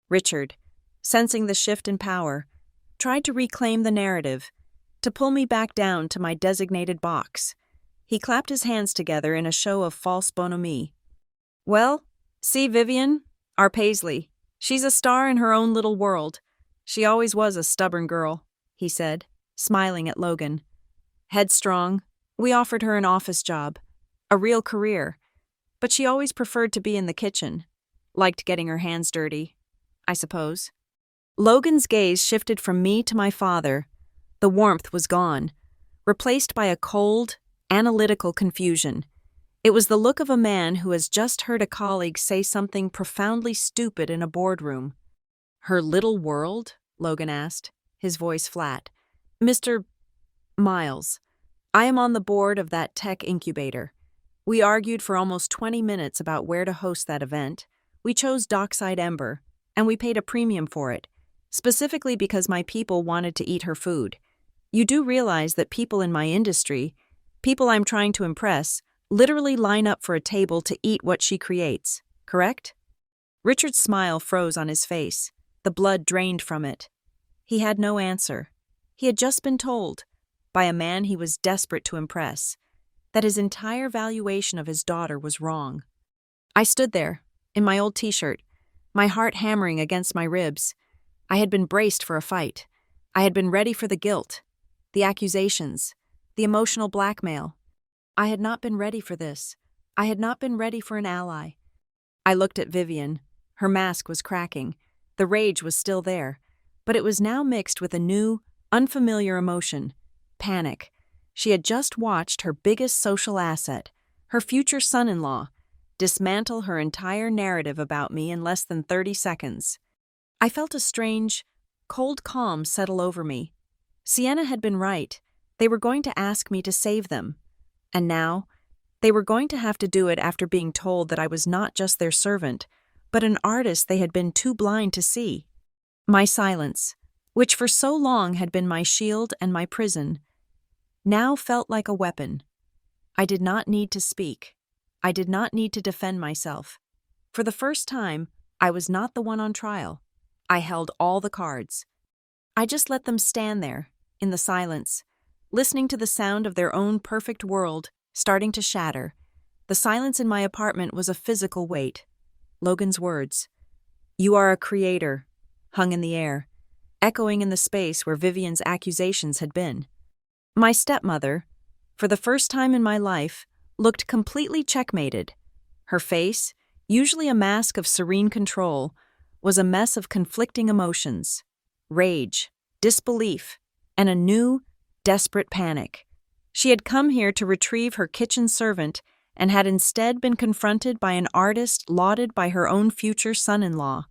Richard, sensing the shift in power, tried to reclaim the narrative, to pull me back down to my designated box. He clapped his hands together in a show of false bonhomie. "Well, see Vivian, our Paisley. She's a star in her own little world. She always was a stubborn girl," he said, smiling at Logan. "Headstrong. We offered her an office job, a real career, but she always preferred to be in the kitchen. Liked getting her hands dirty, I suppose." Logan's gaze shifted from me to my father. The warmth was gone, replaced by a cold, analytical confusion. It was the look of a man who has just heard a colleague say something profoundly stupid in a boardroom. "Her little world?" Logan asked, his voice flat. "Mr. Miles, I am on the board of that tech incubator. We argued for almost 20 minutes about where to host that event. We chose Dockside Ember, and we paid a premium for it, specifically because my people wanted to eat her food. You do realize that people in my industry, people I'm trying to impress, literally line up for a table to eat what she creates, correct?" Richard's smile froze on his face. The blood drained from it. He had no answer. He had just been told, by a man he was desperate to impress, that his entire valuation of his daughter was wrong. I stood there, in my old t-shirt, my heart hammering against my ribs. I had been braced for a fight. I had been ready for the guilt, the accusations, the emotional blackmail. I had not been ready for this. I had not been ready for an ally. I looked at Vivian. Her mask was cracking. The rage was still there, but it was now mixed with a new, unfamiliar emotion, panic. She had just watched her biggest social asset, her future son-in-law, dismantle her entire narrative about me in less than 30 seconds. I felt a strange, cold calm settle over me. Sienna had been right. They were going to ask me to save them. And now, they were going to have to do it after being told that I was not just their servant, but an artist they had been too blind to see. My silence, which for so long had been my shield and my prison, now felt like a weapon. I did not need to speak. I did not need to defend myself. For the first time, I was not the one on trial. I held all the cards. I just let them stand there, in the silence, listening to the sound of their own perfect world starting to shatter. The silence in my apartment was a physical weight. Logan's words, "You are a creator," hung in the air, echoing in the space where Vivian's accusations had been. My stepmother, for the first time in my life, looked completely checkmated. Her face, usually a mask of serene control, was a mess of conflicting emotions, rage, disbelief, and a new, desperate panic. She had come here to retrieve her kitchen servant and had instead been confronted by an artist lauded by her own future son-in-law.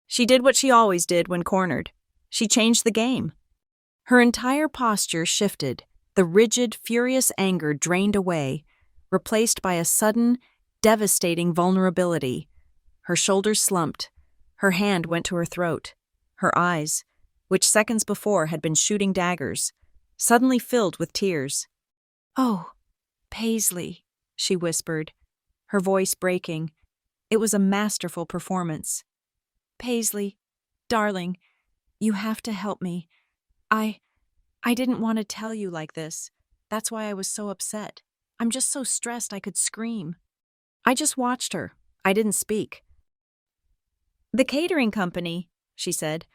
She did what she always did when cornered. She changed the game. Her entire posture shifted, the rigid, furious anger drained away, replaced by a sudden, devastating vulnerability. Her shoulders slumped. Her hand went to her throat. Her eyes, which seconds before had been shooting daggers, suddenly filled with tears. "Oh, Paisley," she whispered, her voice breaking. It was a masterful performance. "Paisley, darling, you have to help me. I didn't want to tell you like this. That's why I was so upset. I'm just so stressed I could scream." I just watched her. I didn't speak. "The catering company," she said,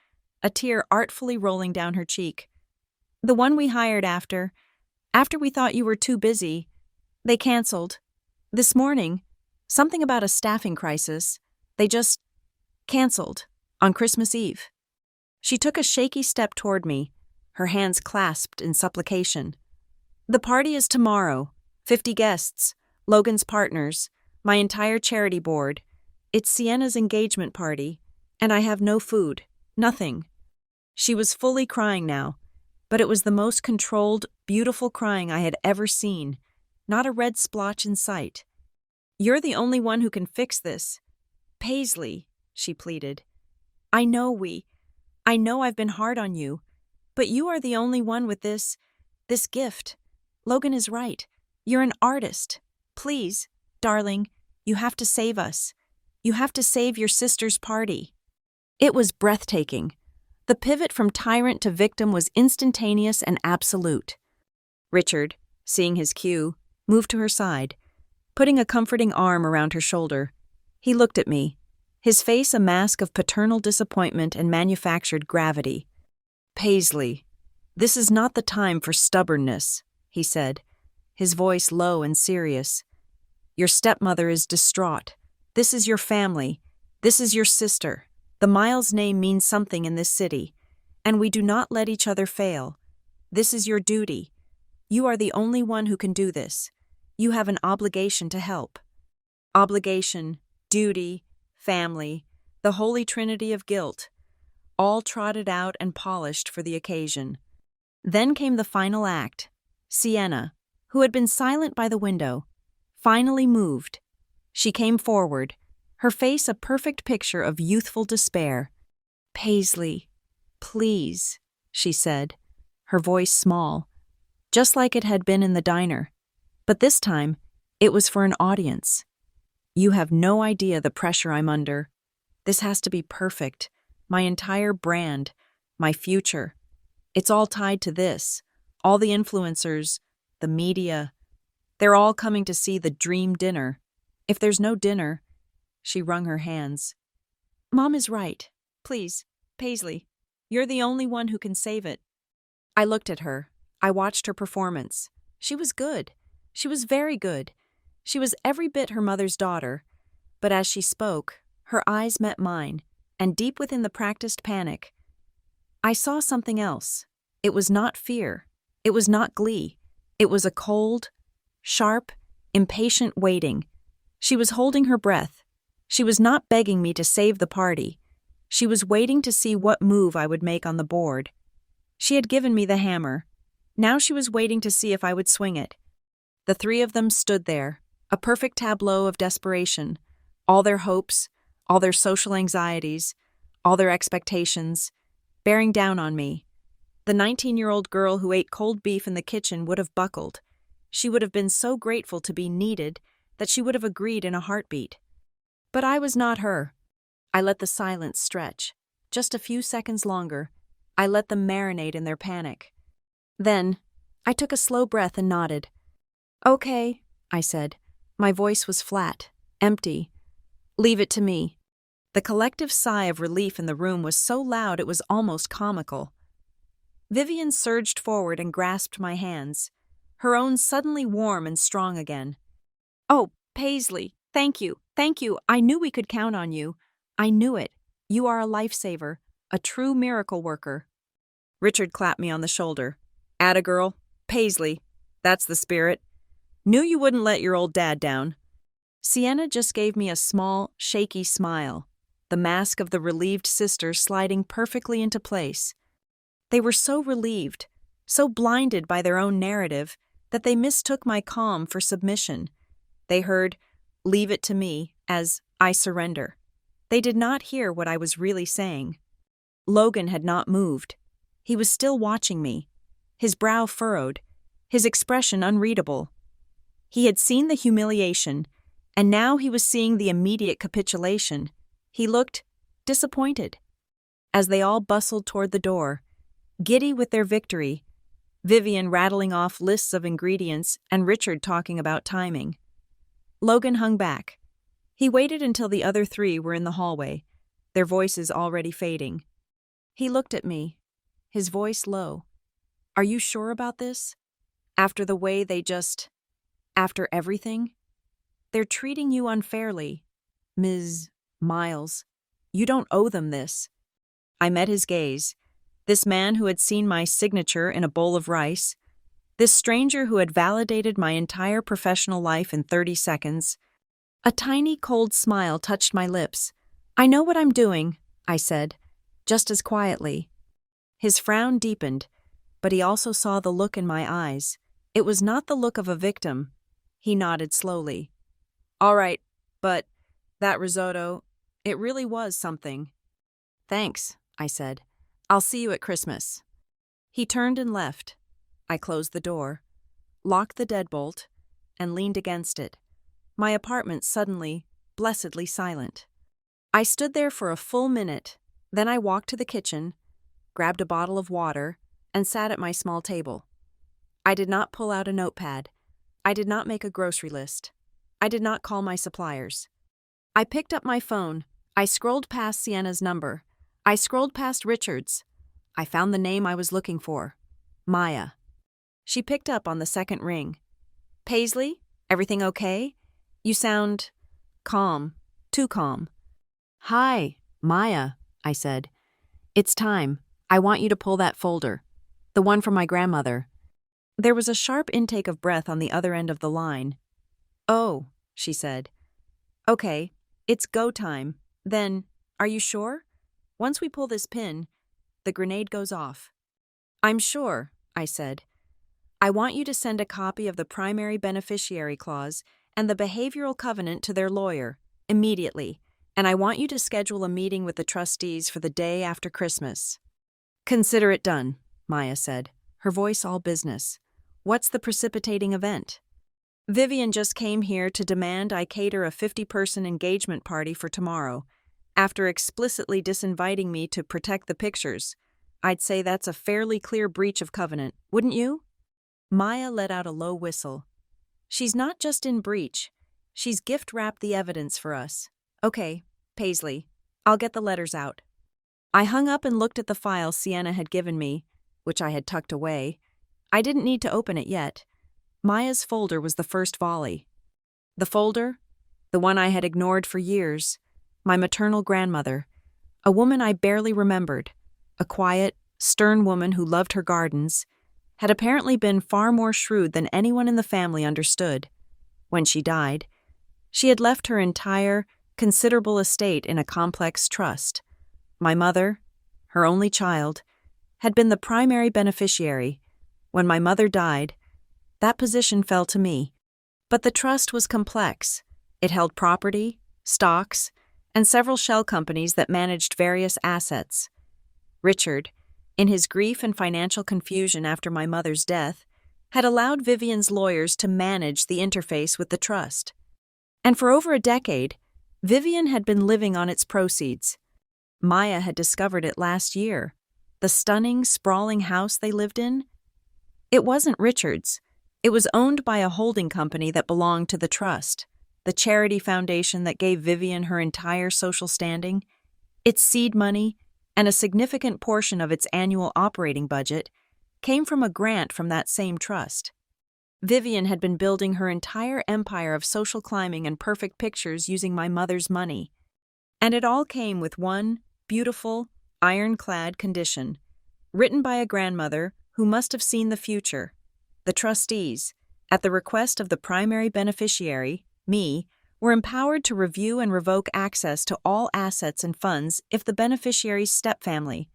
a tear artfully rolling down her cheek. "The one we hired after we thought you were too busy. They canceled. This morning, something about a staffing crisis. They just canceled on Christmas Eve." She took a shaky step toward me, her hands clasped in supplication. "The party is tomorrow. 50 guests, Logan's partners, my entire charity board. It's Sienna's engagement party, and I have no food, nothing." She was fully crying now, but it was the most controlled, beautiful crying I had ever seen, not a red splotch in sight. "You're the only one who can fix this. Paisley," she pleaded. I know I've been hard on you, but you are the only one with this gift. Logan is right. You're an artist. Please, darling, you have to save us. You have to save your sister's party." It was breathtaking. The pivot from tyrant to victim was instantaneous and absolute. Richard, seeing his cue, moved to her side, putting a comforting arm around her shoulder. He looked at me, his face a mask of paternal disappointment and manufactured gravity. "Paisley, this is not the time for stubbornness," he said, his voice low and serious. "Your stepmother is distraught. This is your family. This is your sister. The Miles name means something in this city, and we do not let each other fail. This is your duty. You are the only one who can do this. You have an obligation to help." Obligation, duty, family, the holy trinity of guilt, all trotted out and polished for the occasion. Then came the final act. Sienna, who had been silent by the window, finally moved. She came forward, her face a perfect picture of youthful despair. "Paisley, please," she said, her voice small, just like it had been in the diner. But this time, it was for an audience. "You have no idea the pressure I'm under. This has to be perfect. My entire brand, my future. It's all tied to this. All the influencers, the media. They're all coming to see the dream dinner. If there's no dinner..." She wrung her hands. "Mom is right. Please, Paisley, you're the only one who can save it." I looked at her. I watched her performance. She was good. She was very good. She was every bit her mother's daughter. But as she spoke, her eyes met mine, and deep within the practiced panic, I saw something else. It was not fear. It was not glee. It was a cold, sharp, impatient waiting. She was holding her breath. She was not begging me to save the party. She was waiting to see what move I would make on the board. She had given me the hammer. Now she was waiting to see if I would swing it. The three of them stood there, a perfect tableau of desperation. All their hopes, all their social anxieties, all their expectations, bearing down on me. The 19-year-old girl who ate cold beef in the kitchen would have buckled. She would have been so grateful to be needed that she would have agreed in a heartbeat. But I was not her. I let the silence stretch. Just a few seconds longer. I let them marinate in their panic. Then, I took a slow breath and nodded. "Okay," I said. My voice was flat, empty. "Leave it to me." The collective sigh of relief in the room was so loud it was almost comical. Vivian surged forward and grasped my hands, her own suddenly warm and strong again. "Oh, Paisley, thank you. I knew we could count on you. I knew it. You are a lifesaver, a true miracle worker." Richard clapped me on the shoulder. "Atta girl. Paisley, That's the spirit. Knew you wouldn't let your old dad down. Sienna just gave me a small, shaky smile, the mask of the relieved sister sliding perfectly into place. They were so relieved, so blinded by their own narrative, that they mistook my calm for submission. They heard, "Leave it to me," as "I surrender." They did not hear what I was really saying. Logan had not moved. He was still watching me, his brow furrowed, his expression unreadable. He had seen the humiliation, and now he was seeing the immediate capitulation. He looked disappointed. As they all bustled toward the door, giddy with their victory, Vivian rattling off lists of ingredients and Richard talking about timing, Logan hung back. He waited until the other three were in the hallway, their voices already fading. He looked at me, his voice low. "Are you sure about this? After the way after everything? They're treating you unfairly, Ms. Miles. You don't owe them this." I met his gaze. This man who had seen my signature in a bowl of rice, this stranger who had validated my entire professional life in 30 seconds. A tiny cold smile touched my lips. "I know what I'm doing," I said, just as quietly. His frown deepened, but he also saw the look in my eyes. It was not the look of a victim. He nodded slowly. "All right, but that risotto, it really was something." "Thanks," I said. "I'll see you at Christmas." He turned and left. I closed the door, locked the deadbolt, and leaned against it, my apartment suddenly, blessedly silent. I stood there for a full minute, then I walked to the kitchen, grabbed a bottle of water, and sat at my small table. I did not pull out a notepad. I did not make a grocery list. I did not call my suppliers. I picked up my phone. I scrolled past Sienna's number. I scrolled past Richard's. I found the name I was looking for. Maya. She picked up on the second ring. "Paisley, everything okay? You sound calm, too calm." "Hi, Maya," I said. "It's time. I want you to pull that folder. The one from my grandmother." There was a sharp intake of breath on the other end of the line. "Oh," she said. "Okay, it's go time. Then, are you sure? Once we pull this pin, the grenade goes off." "I'm sure," I said. "I want you to send a copy of the primary beneficiary clause and the behavioral covenant to their lawyer, immediately, and I want you to schedule a meeting with the trustees for the day after Christmas." "Consider it done," Maya said, her voice all business. "What's the precipitating event?" "Vivian just came here to demand I cater a 50-person engagement party for tomorrow, after explicitly disinviting me to protect the pictures. I'd say that's a fairly clear breach of covenant, wouldn't you?" Maya let out a low whistle. "She's not just in breach. She's gift-wrapped the evidence for us. Okay, Paisley, I'll get the letters out." I hung up and looked at the file Sienna had given me, which I had tucked away. I didn't need to open it yet. Maya's folder was the first volley. The folder, the one I had ignored for years, my maternal grandmother, a woman I barely remembered, a quiet, stern woman who loved her gardens, had apparently been far more shrewd than anyone in the family understood. When she died, she had left her entire, considerable estate in a complex trust. My mother, her only child, had been the primary beneficiary. When my mother died, that position fell to me. But the trust was complex. It held property, stocks, and several shell companies that managed various assets. Richard, in his grief and financial confusion after my mother's death, had allowed Vivian's lawyers to manage the interface with the trust. And for over a decade, Vivian had been living on its proceeds. Maya had discovered it last year. The stunning, sprawling house they lived in? It wasn't Richard's. It was owned by a holding company that belonged to the trust, the charity foundation that gave Vivian her entire social standing, its seed money, and a significant portion of its annual operating budget came from a grant from that same trust. Vivian had been building her entire empire of social climbing and perfect pictures using my mother's money. And it all came with one beautiful, ironclad condition, written by a grandmother who must have seen the future. the trustees, at the request of the primary beneficiary, me, were empowered to review and revoke access to all assets and funds if the beneficiary's stepfamily,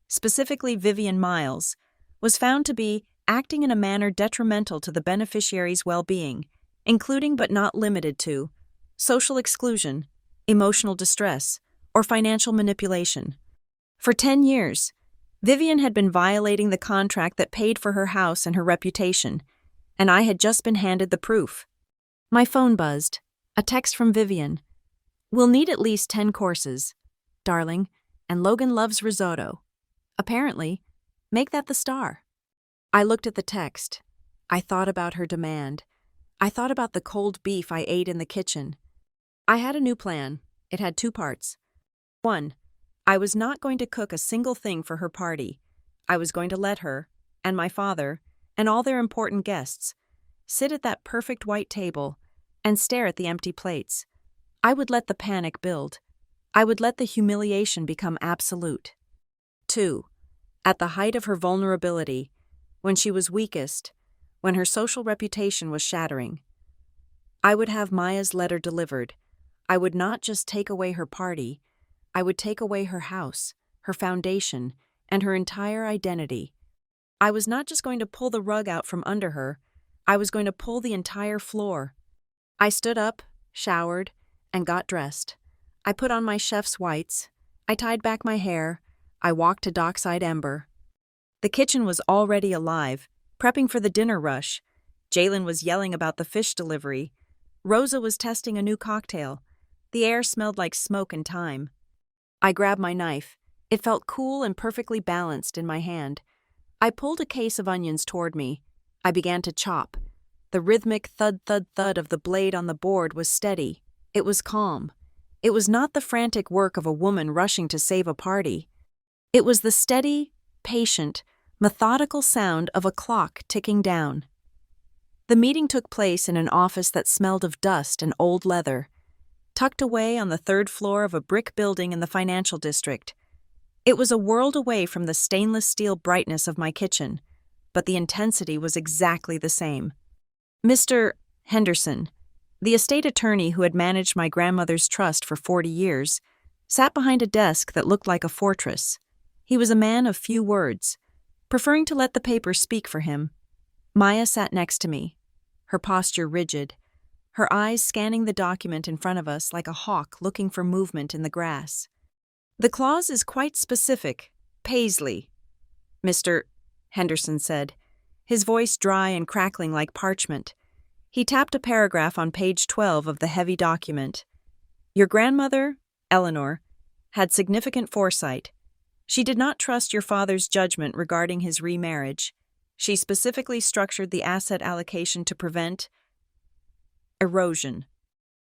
specifically Vivian Miles, was found to be acting in a manner detrimental to the beneficiary's well-being, including but not limited to social exclusion, emotional distress, or financial manipulation. For 10 years, Vivian had been violating the contract that paid for her house and her reputation, and I had just been handed the proof. My phone buzzed. A text from Vivian. "We'll need at least 10 courses, darling, and Logan loves risotto. Apparently, make that the star." I looked at the text. I thought about her demand. I thought about the cold beef I ate in the kitchen. I had a new plan. It had 2 parts. 1, I was not going to cook a single thing for her party. I was going to let her, and my father, and all their important guests, sit at that perfect white table and stare at the empty plates. I would let the panic build. I would let the humiliation become absolute. 2, at the height of her vulnerability, when she was weakest, when her social reputation was shattering, I would have Maya's letter delivered. I would not just take away her party, I would take away her house, her foundation, and her entire identity. I was not just going to pull the rug out from under her, I was going to pull the entire floor. I stood up, showered, and got dressed. I put on my chef's whites. I tied back my hair. I walked to Dockside Ember. The kitchen was already alive, prepping for the dinner rush. Jalen was yelling about the fish delivery. Rosa was testing a new cocktail. The air smelled like smoke and thyme. I grabbed my knife. It felt cool and perfectly balanced in my hand. I pulled a case of onions toward me. I began to chop. The rhythmic thud-thud-thud of the blade on the board was steady. It was calm. It was not the frantic work of a woman rushing to save a party. It was the steady, patient, methodical sound of a clock ticking down. The meeting took place in an office that smelled of dust and old leather, tucked away on the 3rd floor of a brick building in the financial district. It was a world away from the stainless steel brightness of my kitchen, but the intensity was exactly the same. Mr. Henderson, the estate attorney who had managed my grandmother's trust for 40 years, sat behind a desk that looked like a fortress. He was a man of few words, preferring to let the paper speak for him. Maya sat next to me, her posture rigid, her eyes scanning the document in front of us like a hawk looking for movement in the grass. "The clause is quite specific, Paisley," Mr. Henderson said, his voice dry and crackling like parchment. He tapped a paragraph on page 12 of the heavy document. "Your grandmother, Eleanor, had significant foresight. She did not trust your father's judgment regarding his remarriage. She specifically structured the asset allocation to prevent erosion."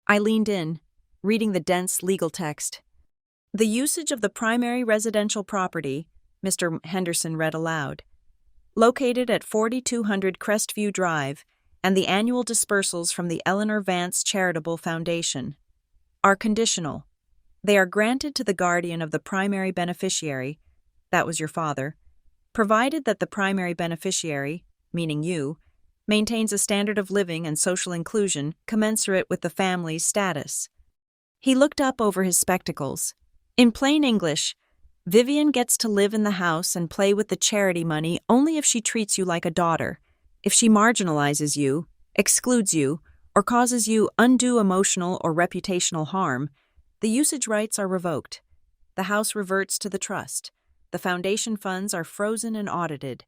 I leaned in, reading the dense legal text. "The usage of the primary residential property," Mr. Henderson read aloud, "located at 4200 Crestview Drive, and the annual dispersals from the Eleanor Vance Charitable Foundation are conditional. They are granted to the guardian of the primary beneficiary, that was your father, provided that the primary beneficiary, meaning you, maintains a standard of living and social inclusion commensurate with the family's status." He looked up over his spectacles. "In plain English, Vivian gets to live in the house and play with the charity money only if she treats you like a daughter. If she marginalizes you, excludes you, or causes you undue emotional or reputational harm, the usage rights are revoked. The house reverts to the trust. The foundation funds are frozen and audited."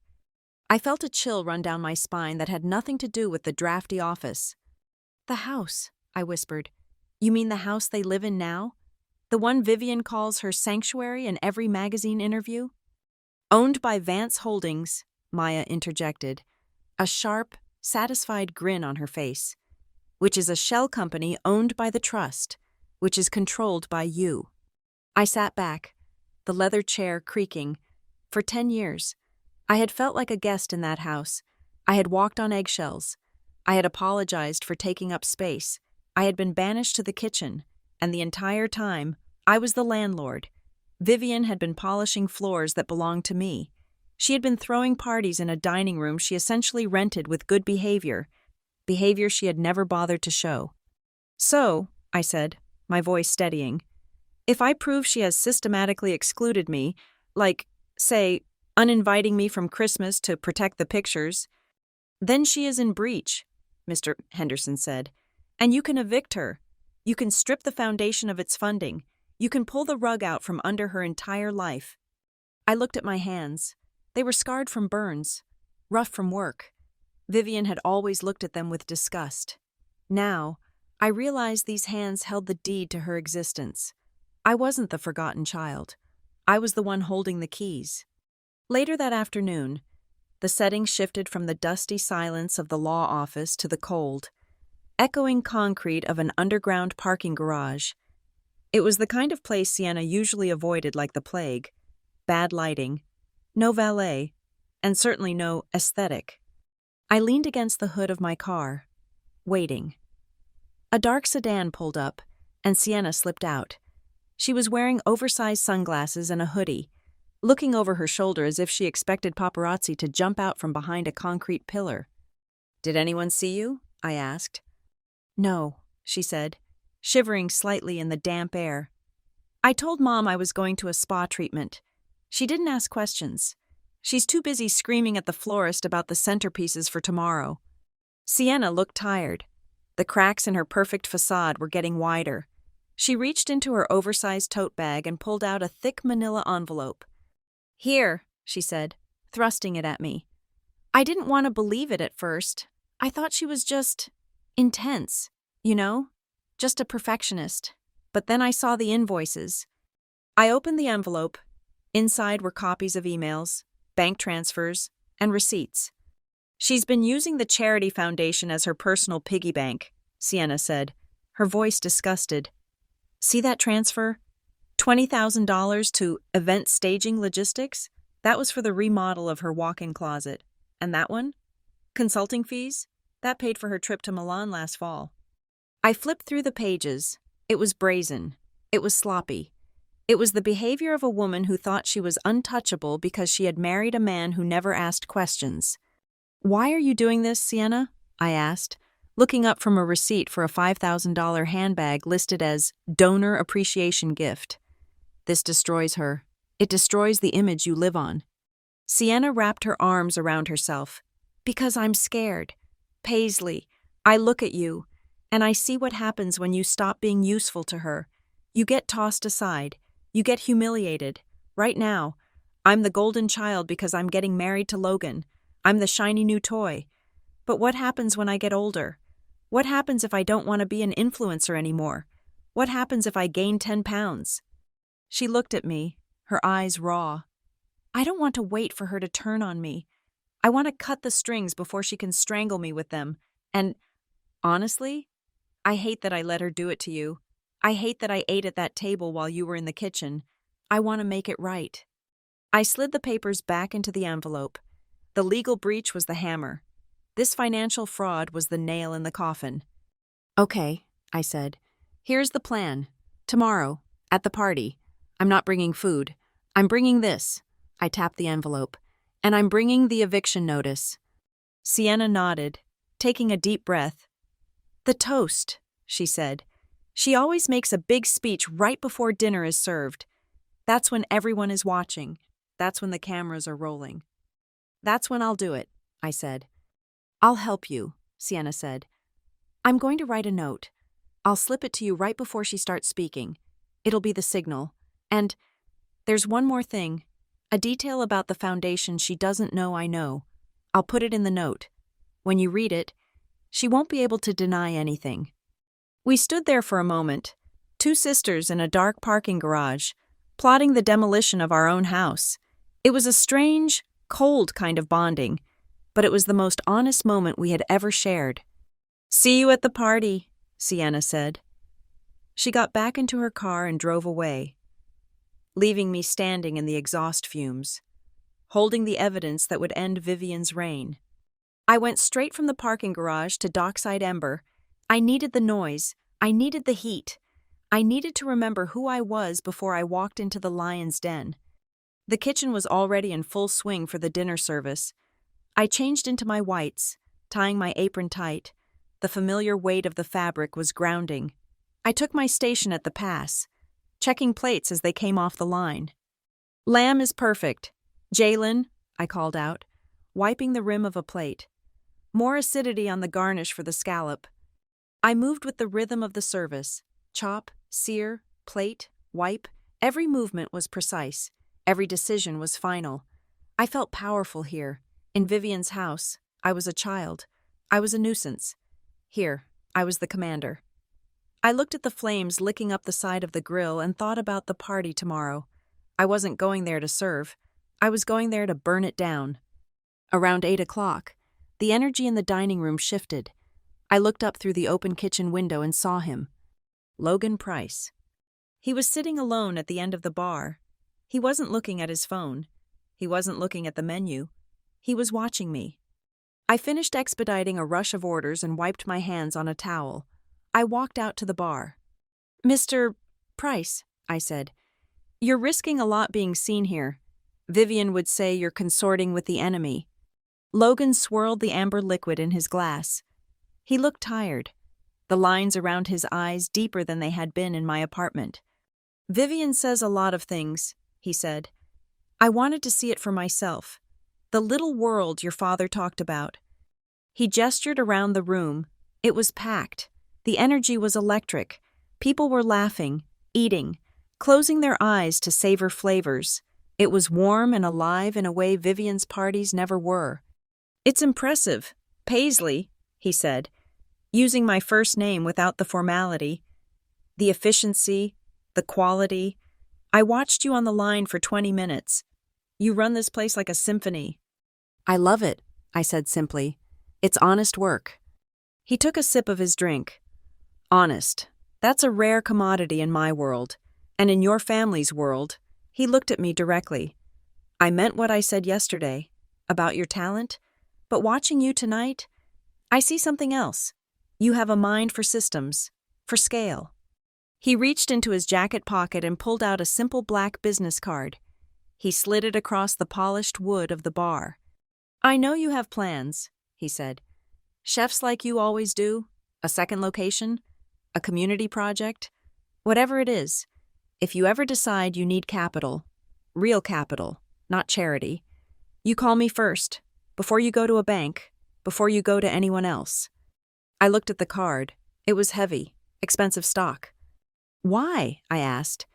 I felt a chill run down my spine that had nothing to do with the drafty office. "The house," I whispered. "You mean the house they live in now? The one Vivian calls her sanctuary in every magazine interview?" "Owned by Vance Holdings," Maya interjected, a sharp, satisfied grin on her face, "which is a shell company owned by the trust, which is controlled by you." I sat back, the leather chair creaking. For 10 years, I had felt like a guest in that house. I had walked on eggshells. I had apologized for taking up space. I had been banished to the kitchen, and the entire time, I was the landlord. Vivian had been polishing floors that belonged to me. She had been throwing parties in a dining room she essentially rented with good behavior she had never bothered to show. "So," I said, my voice steadying, "if I prove she has systematically excluded me, like, say, uninviting me from Christmas to protect the pictures, then she is in breach," Mr. Henderson said, "and you can evict her. You can strip the foundation of its funding. You can pull the rug out from under her entire life." I looked at my hands. They were scarred from burns, rough from work. Vivian had always looked at them with disgust. Now, I realized these hands held the deed to her existence. I wasn't the forgotten child. I was the one holding the keys. Later that afternoon, the setting shifted from the dusty silence of the law office to the cold, echoing concrete of an underground parking garage. It was the kind of place Sienna usually avoided like the plague. Bad lighting, no valet, and certainly no aesthetic. I leaned against the hood of my car, waiting. A dark sedan pulled up, and Sienna slipped out. She was wearing oversized sunglasses and a hoodie, looking over her shoulder as if she expected paparazzi to jump out from behind a concrete pillar. "Did anyone see you?" I asked. "No," she said, shivering slightly in the damp air. "I told Mom I was going to a spa treatment. She didn't ask questions. She's too busy screaming at the florist about the centerpieces for tomorrow." Sienna looked tired. The cracks in her perfect facade were getting wider. She reached into her oversized tote bag and pulled out a thick manila envelope. "Here," she said, thrusting it at me. I didn't want to believe it at first. I thought she was just intense, just a perfectionist. But then I saw the invoices. I opened the envelope. Inside were copies of emails, bank transfers, and receipts. "She's been using the charity foundation as her personal piggy bank," Sienna said, her voice disgusted. "See that transfer? $20,000 to Event Staging Logistics? That was for the remodel of her walk-in closet. And that one? Consulting fees? That paid for her trip to Milan last fall." I flipped through the pages. It was brazen. It was sloppy. It was the behavior of a woman who thought she was untouchable because she had married a man who never asked questions. "Why are you doing this, Sienna?" I asked, looking up from a receipt for a $5,000 handbag listed as donor appreciation gift. "This destroys her. It destroys the image you live on." Sienna wrapped her arms around herself. "Because I'm scared. Paisley, I look at you, and I see what happens when you stop being useful to her. You get tossed aside. You get humiliated. Right now, I'm the golden child because I'm getting married to Logan. I'm the shiny new toy. But what happens when I get older? What happens if I don't want to be an influencer anymore? What happens if I gain 10 pounds? She looked at me, her eyes raw. I don't want to wait for her to turn on me. I want to cut the strings before she can strangle me with them. And, honestly, I hate that I let her do it to you. I hate that I ate at that table while you were in the kitchen. I want to make it right." I slid the papers back into the envelope. The legal breach was the hammer. This financial fraud was the nail in the coffin. "Okay," I said. "Here's the plan. Tomorrow, at the party, I'm not bringing food. I'm bringing this." I tapped the envelope. "And I'm bringing the eviction notice." Sienna nodded, taking a deep breath. "The toast," she said. "She always makes a big speech right before dinner is served. That's when everyone is watching. That's when the cameras are rolling." "That's when I'll do it," I said. "I'll help you," Sienna said. "I'm going to write a note. I'll slip it to you right before she starts speaking. It'll be the signal. And there's one more thing, a detail about the foundation she doesn't know I know. I'll put it in the note. When you read it, she won't be able to deny anything." We stood there for a moment, two sisters in a dark parking garage, plotting the demolition of our own house. It was a strange, cold kind of bonding, but it was the most honest moment we had ever shared. "See you at the party," Sienna said. She got back into her car and drove away, leaving me standing in the exhaust fumes, holding the evidence that would end Vivian's reign. I went straight from the parking garage to Dockside Ember. I needed the noise. I needed the heat. I needed to remember who I was before I walked into the lion's den. The kitchen was already in full swing for the dinner service. I changed into my whites, tying my apron tight. The familiar weight of the fabric was grounding. I took my station at the pass, checking plates as they came off the line. "Lamb is perfect. Jalen," I called out, wiping the rim of a plate. More acidity on the garnish for the scallop. I moved with the rhythm of the service. Chop, sear, plate, wipe. Every movement was precise. Every decision was final. I felt powerful here. In Vivian's house, I was a child. I was a nuisance. Here, I was the commander. I looked at the flames licking up the side of the grill and thought about the party tomorrow. I wasn't going there to serve. I was going there to burn it down. Around 8 o'clock, the energy in the dining room shifted. I looked up through the open kitchen window and saw him. Logan Price. He was sitting alone at the end of the bar. He wasn't looking at his phone. He wasn't looking at the menu. He was watching me. I finished expediting a rush of orders and wiped my hands on a towel. I walked out to the bar. "Mr. Price," I said, "you're risking a lot being seen here. Vivian would say you're consorting with the enemy." Logan swirled the amber liquid in his glass. He looked tired, the lines around his eyes deeper than they had been in my apartment. "Vivian says a lot of things," he said. "I wanted to see it for myself. The little world your father talked about." He gestured around the room. It was packed. The energy was electric. People were laughing, eating, closing their eyes to savor flavors. It was warm and alive in a way Vivian's parties never were. "It's impressive, Paisley," he said, using my first name without the formality. "The efficiency, the quality. I watched you on the line for 20 minutes. You run this place like a symphony." "I love it," I said simply. "It's honest work." He took a sip of his drink. "Honest. That's a rare commodity in my world. And in your family's world." He looked at me directly. "I meant what I said yesterday, about your talent, but watching you tonight, I see something else. You have a mind for systems, for scale." He reached into his jacket pocket and pulled out a simple black business card. He slid it across the polished wood of the bar. "I know you have plans," he said. "Chefs like you always do. A second location, a community project, whatever it is. If you ever decide you need capital, real capital, not charity, you call me first, before you go to a bank, before you go to anyone else." I looked at the card. It was heavy, expensive stock. "Why?" I asked.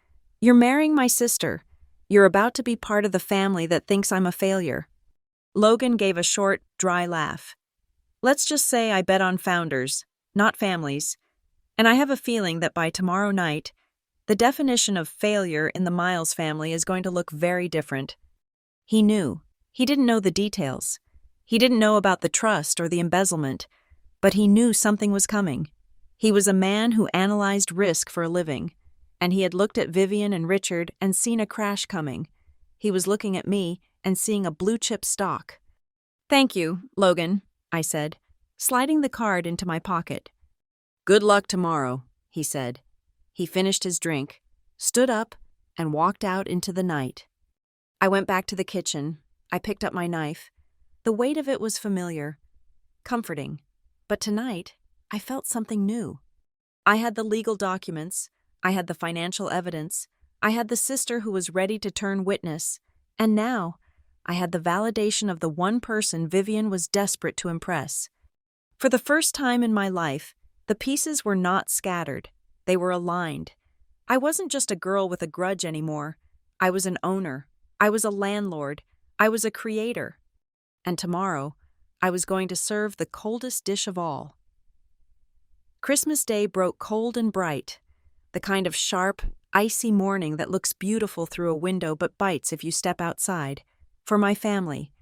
"You're marrying my sister. You're about to be part of the family that thinks I'm a failure." Logan gave a short, dry laugh. "Let's just say I bet on founders, not families. And I have a feeling that by tomorrow night, the definition of failure in the Miles family is going to look very different." He knew. He didn't know the details. He didn't know about the trust or the embezzlement, but he knew something was coming. He was a man who analyzed risk for a living, and he had looked at Vivian and Richard and seen a crash coming. He was looking at me and seeing a blue-chip stock. "Thank you, Logan," I said, sliding the card into my pocket. "Good luck tomorrow," he said. He finished his drink, stood up, and walked out into the night. I went back to the kitchen. I picked up my knife. The weight of it was familiar, comforting, but tonight I felt something new. I had the legal documents, I had the financial evidence, I had the sister who was ready to turn witness, and now I had the validation of the one person Vivian was desperate to impress. For the first time in my life, the pieces were not scattered. They were aligned. I wasn't just a girl with a grudge anymore. I was an owner. I was a landlord. I was a creator. And tomorrow, I was going to serve the coldest dish of all. Christmas Day broke cold and bright, the kind of sharp, icy morning that looks beautiful through a window but bites if you step outside. For my family,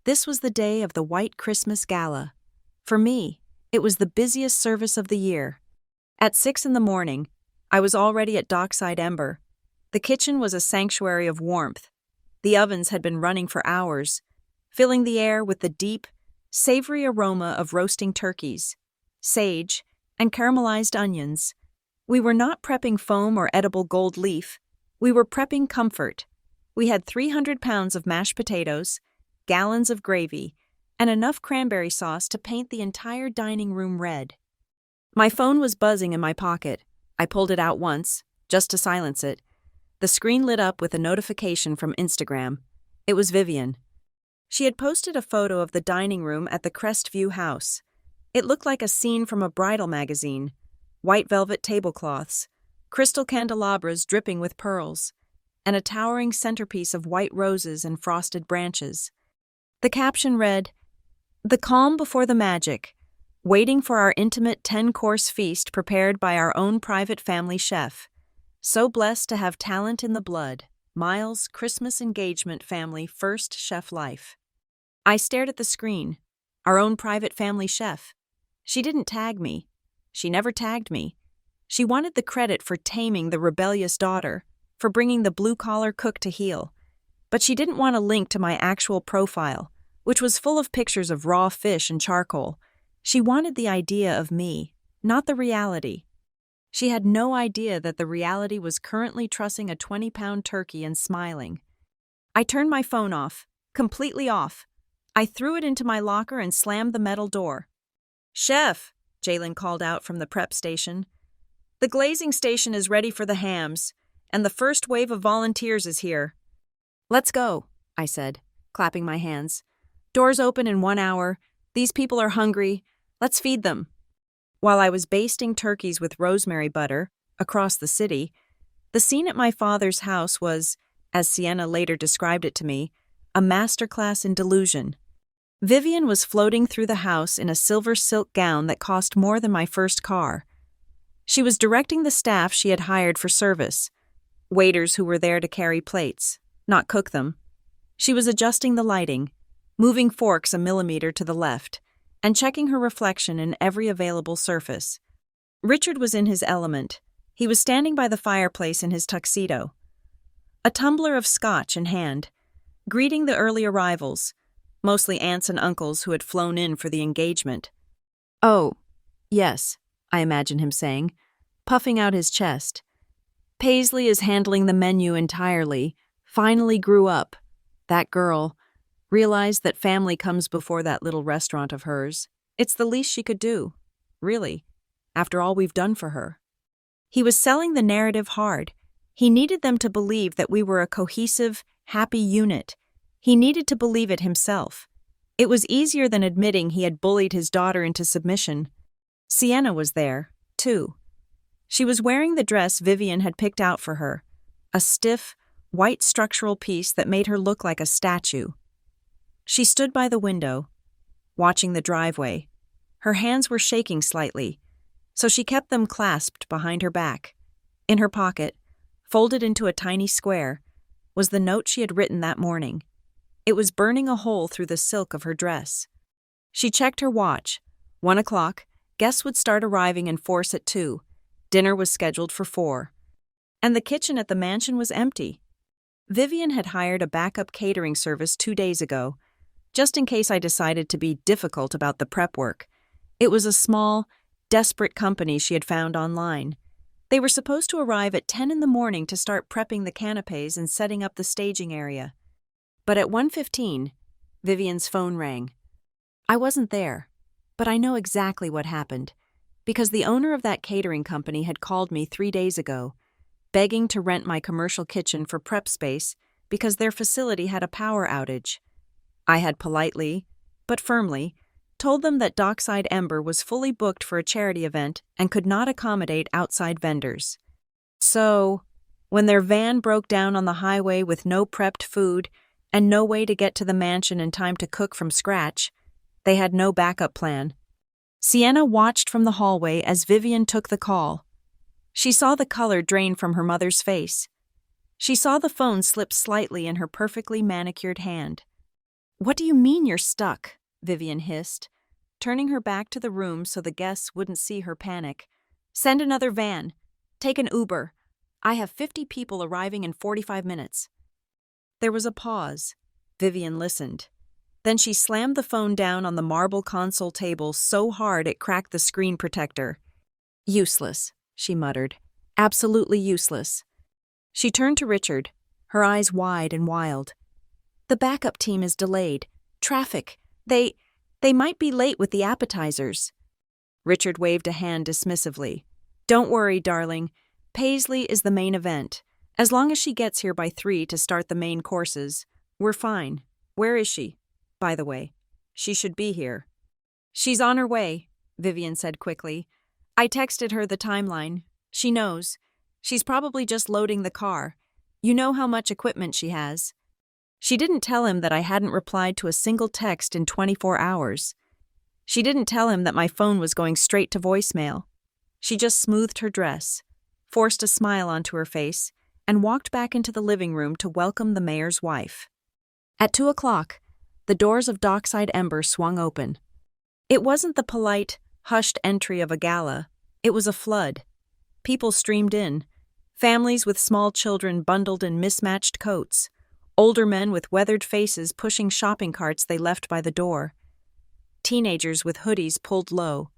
this was the day of the White Christmas Gala. For me, it was the busiest service of the year. At 6 a.m, I was already at Dockside Ember. The kitchen was a sanctuary of warmth. The ovens had been running for hours, filling the air with the deep, savory aroma of roasting turkeys, sage, and caramelized onions. We were not prepping foam or edible gold leaf. We were prepping comfort. We had 300 pounds of mashed potatoes, gallons of gravy, and enough cranberry sauce to paint the entire dining room red. My phone was buzzing in my pocket. I pulled it out once, just to silence it. The screen lit up with a notification from Instagram. It was Vivian. She had posted a photo of the dining room at the Crestview house. It looked like a scene from a bridal magazine. White velvet tablecloths, crystal candelabras dripping with pearls, and a towering centerpiece of white roses and frosted branches. The caption read, "The calm before the magic, waiting for our intimate 10-course feast prepared by our own private family chef. So blessed to have talent in the blood. Miles' Christmas engagement family first chef life." I stared at the screen. Our own private family chef. She didn't tag me. She never tagged me. She wanted the credit for taming the rebellious daughter, for bringing the blue-collar cook to heel. But she didn't want a link to my actual profile, which was full of pictures of raw fish and charcoal. She wanted the idea of me, not the reality. She had no idea that the reality was currently trussing a 20-pound turkey and smiling. I turned my phone off, completely off. I threw it into my locker and slammed the metal door. "Chef," Jalen called out from the prep station. "The glazing station is ready for the hams, and the first wave of volunteers is here." "Let's go," I said, clapping my hands. "Doors open in 1 hour. These people are hungry. Let's feed them." While I was basting turkeys with rosemary butter across the city, the scene at my father's house was, as Sienna later described it to me, a masterclass in delusion. Vivian was floating through the house in a silver silk gown that cost more than my first car. She was directing the staff she had hired for service, waiters who were there to carry plates, not cook them. She was adjusting the lighting, moving forks a millimeter to the left, and checking her reflection in every available surface. Richard was in his element. He was standing by the fireplace in his tuxedo, a tumbler of scotch in hand, greeting the early arrivals, mostly aunts and uncles who had flown in for the engagement. "Oh, yes," I imagine him saying, puffing out his chest. "Paisley is handling the menu entirely. Finally grew up. That girl. Realized that family comes before that little restaurant of hers. It's the least she could do, really, after all we've done for her." He was selling the narrative hard. He needed them to believe that we were a cohesive, happy unit. He needed to believe it himself. It was easier than admitting he had bullied his daughter into submission. Sienna was there, too. She was wearing the dress Vivian had picked out for her, a stiff, white structural piece that made her look like a statue. She stood by the window, watching the driveway. Her hands were shaking slightly, so she kept them clasped behind her back. In her pocket, folded into a tiny square, was the note she had written that morning. It was burning a hole through the silk of her dress. She checked her watch. 1 o'clock, guests would start arriving in force at 2. Dinner was scheduled for 4. And the kitchen at the mansion was empty. Vivian had hired a backup catering service 2 days ago, just in case I decided to be difficult about the prep work. It was a small, desperate company she had found online. They were supposed to arrive at 10 in the morning to start prepping the canapes and setting up the staging area. But at 1:15, Vivian's phone rang. I wasn't there, but I know exactly what happened, because the owner of that catering company had called me 3 days ago, begging to rent my commercial kitchen for prep space because their facility had a power outage. I had politely, but firmly, told them that Dockside Ember was fully booked for a charity event and could not accommodate outside vendors. So, when their van broke down on the highway with no prepped food and no way to get to the mansion in time to cook from scratch, they had no backup plan. Sienna watched from the hallway as Vivian took the call. She saw the color drain from her mother's face. She saw the phone slip slightly in her perfectly manicured hand. "What do you mean you're stuck?" Vivian hissed, turning her back to the room so the guests wouldn't see her panic. "Send another van. Take an Uber. I have 50 people arriving in 45 minutes. There was a pause. Vivian listened. Then she slammed the phone down on the marble console table so hard it cracked the screen protector. "Useless," she muttered. "Absolutely useless." She turned to Richard, her eyes wide and wild. "The backup team is delayed. Traffic. They might be late with the appetizers." Richard waved a hand dismissively. "Don't worry, darling. Paisley is the main event. As long as she gets here by 3 to start the main courses, we're fine. Where is she, by the way? She should be here." "She's on her way," Vivian said quickly. "I texted her the timeline. She knows. She's probably just loading the car. You know how much equipment she has." She didn't tell him that I hadn't replied to a single text in 24 hours. She didn't tell him that my phone was going straight to voicemail. She just smoothed her dress, forced a smile onto her face, and walked back into the living room to welcome the mayor's wife. At 2 o'clock, the doors of Dockside Ember swung open. It wasn't the polite, hushed entry of a gala. It was a flood. People streamed in, families with small children bundled in mismatched coats, older men with weathered faces pushing shopping carts they left by the door, teenagers with hoodies pulled low.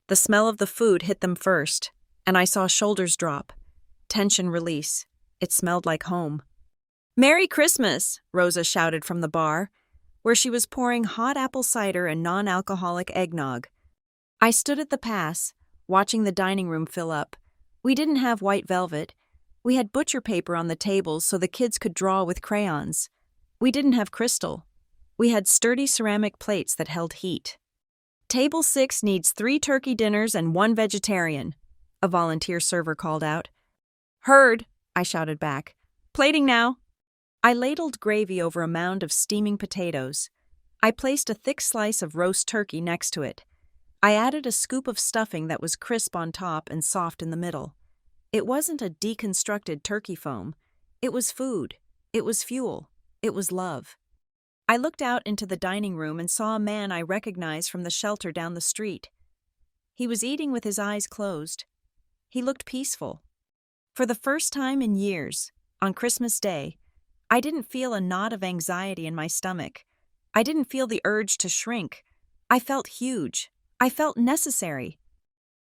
The smell of the food hit them first, and I saw shoulders drop, tension release. It smelled like home. "Merry Christmas!" Rosa shouted from the bar, where she was pouring hot apple cider and non-alcoholic eggnog. I stood at the pass, watching the dining room fill up. We didn't have white velvet. We had butcher paper on the tables so the kids could draw with crayons. We didn't have crystal. We had sturdy ceramic plates that held heat. "Table 6 needs 3 turkey dinners and 1 vegetarian," a volunteer server called out. "Heard," I shouted back. "Plating now." I ladled gravy over a mound of steaming potatoes. I placed a thick slice of roast turkey next to it. I added a scoop of stuffing that was crisp on top and soft in the middle. It wasn't a deconstructed turkey foam. It was food. It was fuel. It was love. I looked out into the dining room and saw a man I recognized from the shelter down the street. He was eating with his eyes closed. He looked peaceful. For the first time in years, on Christmas Day, I didn't feel a knot of anxiety in my stomach. I didn't feel the urge to shrink. I felt huge. I felt necessary.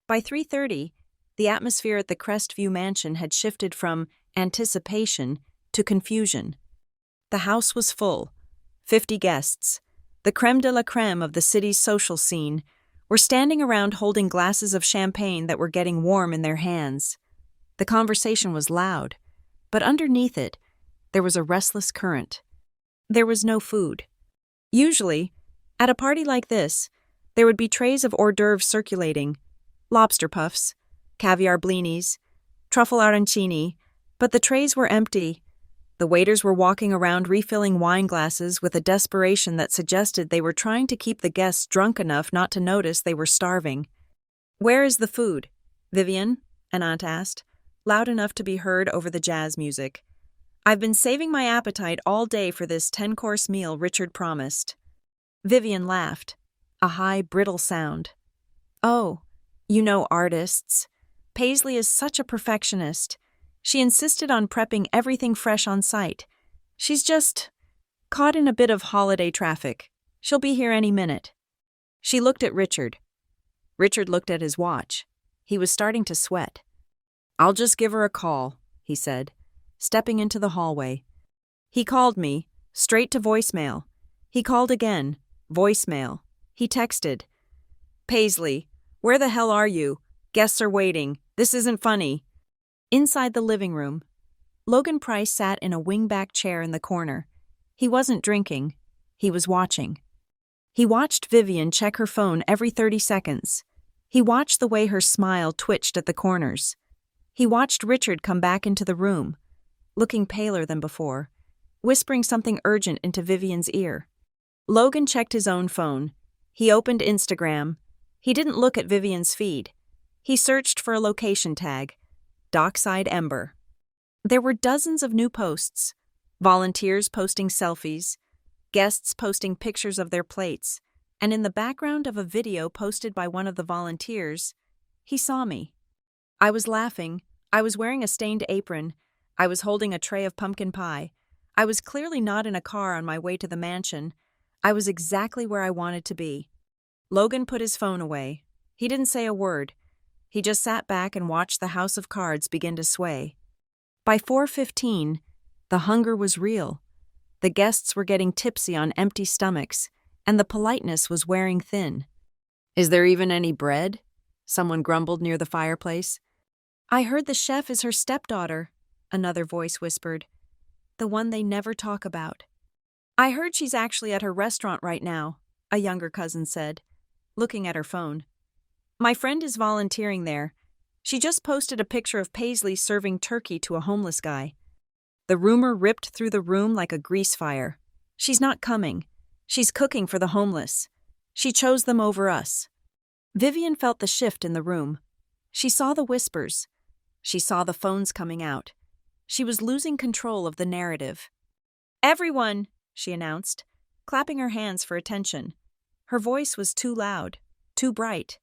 By 3:30, the atmosphere at the Crestview Mansion had shifted from anticipation to confusion. The house was full. 50 guests, the crème de la crème of the city's social scene, were standing around holding glasses of champagne that were getting warm in their hands. The conversation was loud, but underneath it, there was a restless current. There was no food. Usually, at a party like this, there would be trays of hors d'oeuvres circulating, lobster puffs, caviar blinis, truffle arancini, but the trays were empty. The waiters were walking around refilling wine glasses with a desperation that suggested they were trying to keep the guests drunk enough not to notice they were starving. "Where is the food, Vivian?" an aunt asked, loud enough to be heard over the jazz music. "I've been saving my appetite all day for this 10-course meal Richard promised." Vivian laughed, a high, brittle sound. "Oh, you know artists. Paisley is such a perfectionist. She insisted on prepping everything fresh on site. She's just caught in a bit of holiday traffic. She'll be here any minute." She looked at Richard. Richard looked at his watch. He was starting to sweat. "I'll just give her a call," he said, stepping into the hallway. He called me, straight to voicemail. He called again, voicemail. He texted, "Paisley, where the hell are you? Guests are waiting. This isn't funny." Inside the living room, Logan Price sat in a wingback chair in the corner. He wasn't drinking. He was watching. He watched Vivian check her phone every 30 seconds. He watched the way her smile twitched at the corners. He watched Richard come back into the room, looking paler than before, whispering something urgent into Vivian's ear. Logan checked his own phone. He opened Instagram. He didn't look at Vivian's feed. He searched for a location tag. Dockside Ember. There were dozens of new posts, volunteers posting selfies, guests posting pictures of their plates, and in the background of a video posted by one of the volunteers, he saw me. I was laughing. I was wearing a stained apron. I was holding a tray of pumpkin pie. I was clearly not in a car on my way to the mansion. I was exactly where I wanted to be. Logan put his phone away. He didn't say a word. He just sat back and watched the house of cards begin to sway. By 4:15, The hunger was real. The guests were getting tipsy on empty stomachs, and the politeness was wearing thin. "Is there even any bread?" someone grumbled near the fireplace. "I heard the chef is her stepdaughter," another voice whispered. "The one they never talk about." "I heard she's actually at her restaurant right now," a younger cousin said, looking at her phone. "My friend is volunteering there. She just posted a picture of Paisley serving turkey to a homeless guy." The rumor ripped through the room like a grease fire. "She's not coming. She's cooking for the homeless. She chose them over us." Vivian felt the shift in the room. She saw the whispers. She saw the phones coming out. She was losing control of the narrative. "Everyone," she announced, clapping her hands for attention. Her voice was too loud, too bright.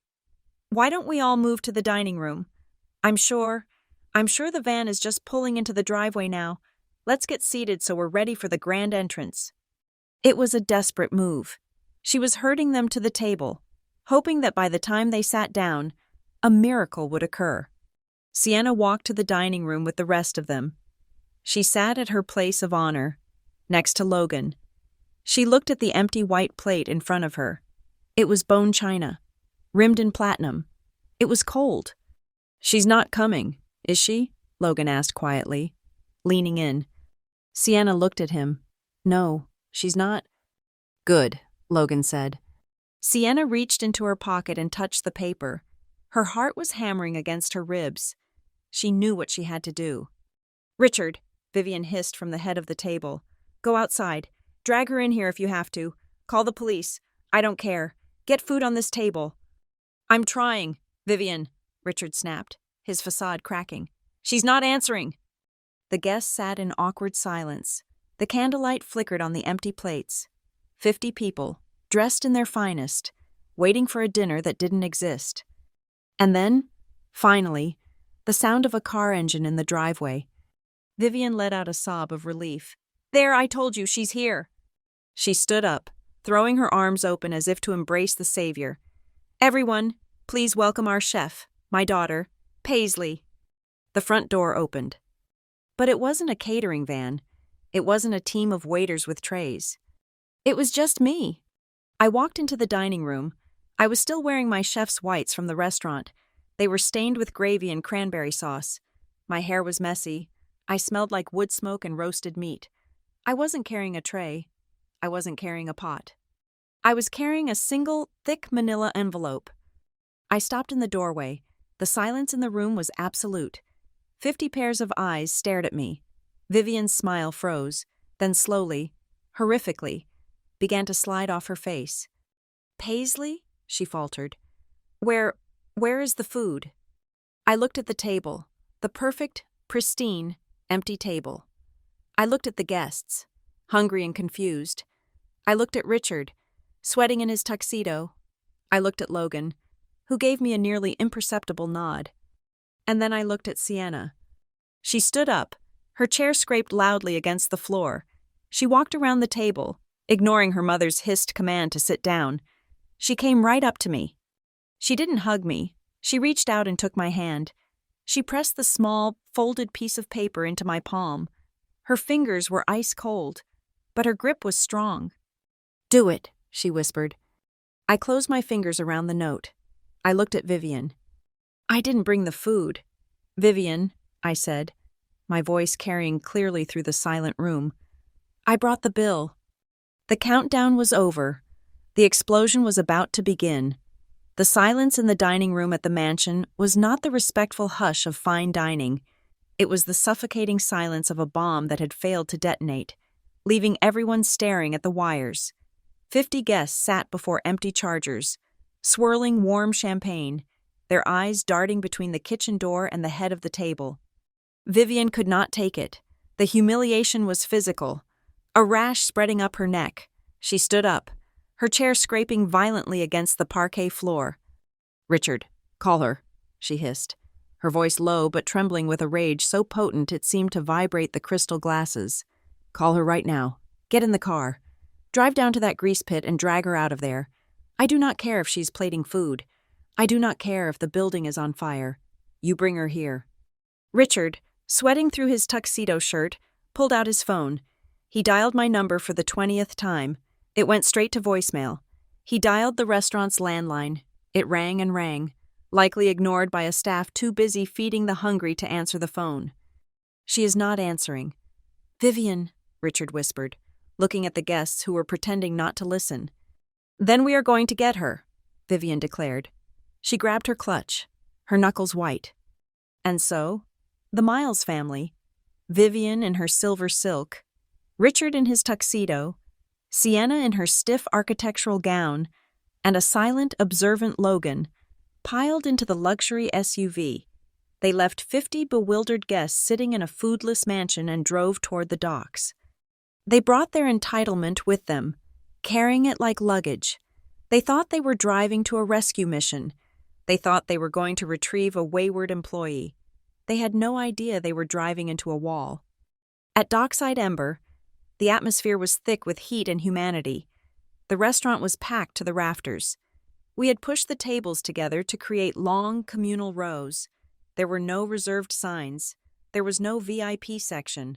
"Why don't we all move to the dining room? I'm sure the van is just pulling into the driveway now. Let's get seated so we're ready for the grand entrance." It was a desperate move. She was herding them to the table, hoping that by the time they sat down, a miracle would occur. Sienna walked to the dining room with the rest of them. She sat at her place of honor, next to Logan. She looked at the empty white plate in front of her. It was bone china, rimmed in platinum. It was cold. "She's not coming, is she?" Logan asked quietly, leaning in. Sienna looked at him. "No, she's not." "Good," Logan said. Sienna reached into her pocket and touched the paper. Her heart was hammering against her ribs. She knew what she had to do. "Richard," Vivian hissed from the head of the table. "Go outside. Drag her in here if you have to. Call the police. I don't care. Get food on this table." "I'm trying, Vivian," Richard snapped, his facade cracking. "She's not answering." The guests sat in awkward silence. The candlelight flickered on the empty plates. 50 people, dressed in their finest, waiting for a dinner that didn't exist. And then, finally, the sound of a car engine in the driveway. Vivian let out a sob of relief. "There, I told you, she's here." She stood up, throwing her arms open as if to embrace the savior. "Everyone, please welcome our chef, my daughter, Paisley." The front door opened. But it wasn't a catering van. It wasn't a team of waiters with trays. It was just me. I walked into the dining room. I was still wearing my chef's whites from the restaurant. They were stained with gravy and cranberry sauce. My hair was messy. I smelled like wood smoke and roasted meat. I wasn't carrying a tray. I wasn't carrying a pot. I was carrying a single, thick manila envelope. I stopped in the doorway. The silence in the room was absolute. 50 pairs of eyes stared at me. Vivian's smile froze, then slowly, horrifically, began to slide off her face. "Paisley?" she faltered. Where is the food?" I looked at the table, the perfect, pristine, empty table. I looked at the guests, hungry and confused. I looked at Richard, sweating in his tuxedo. I looked at Logan, who gave me a nearly imperceptible nod. And then I looked at Sienna. She stood up, her chair scraped loudly against the floor. She walked around the table, ignoring her mother's hissed command to sit down. She came right up to me. She didn't hug me. She reached out and took my hand. She pressed the small, folded piece of paper into my palm. Her fingers were ice cold, but her grip was strong. "Do it," she whispered. I closed my fingers around the note. I looked at Vivian. "I didn't bring the food." "Vivian," I said, my voice carrying clearly through the silent room. "I brought the bill." The countdown was over. The explosion was about to begin. The silence in the dining room at the mansion was not the respectful hush of fine dining. It was the suffocating silence of a bomb that had failed to detonate, leaving everyone staring at the wires. 50 guests sat before empty chargers, swirling warm champagne, their eyes darting between the kitchen door and the head of the table. Vivian could not take it. The humiliation was physical, a rash spreading up her neck. She stood up, her chair scraping violently against the parquet floor. "Richard, call her," she hissed, her voice low but trembling with a rage so potent it seemed to vibrate the crystal glasses. "Call her right now. Get in the car. Drive down to that grease pit and drag her out of there. I do not care if she's plating food. I do not care if the building is on fire. You bring her here." Richard, sweating through his tuxedo shirt, pulled out his phone. He dialed my number for the 20th time. It went straight to voicemail. He dialed the restaurant's landline. It rang and rang, likely ignored by a staff too busy feeding the hungry to answer the phone. She is not answering. "Vivian," Richard whispered, looking at the guests who were pretending not to listen. "Then we are going to get her," Vivian declared. She grabbed her clutch, her knuckles white. And so, the Miles family, Vivian in her silver silk, Richard in his tuxedo, Sienna in her stiff architectural gown, and a silent, observant Logan, piled into the luxury SUV. They left 50 bewildered guests sitting in a foodless mansion and drove toward the docks. They brought their entitlement with them, carrying it like luggage. They thought they were driving to a rescue mission. They thought they were going to retrieve a wayward employee. They had no idea they were driving into a wall. At Dockside Ember, the atmosphere was thick with heat and humanity. The restaurant was packed to the rafters. We had pushed the tables together to create long communal rows. There were no reserved signs. There was no VIP section.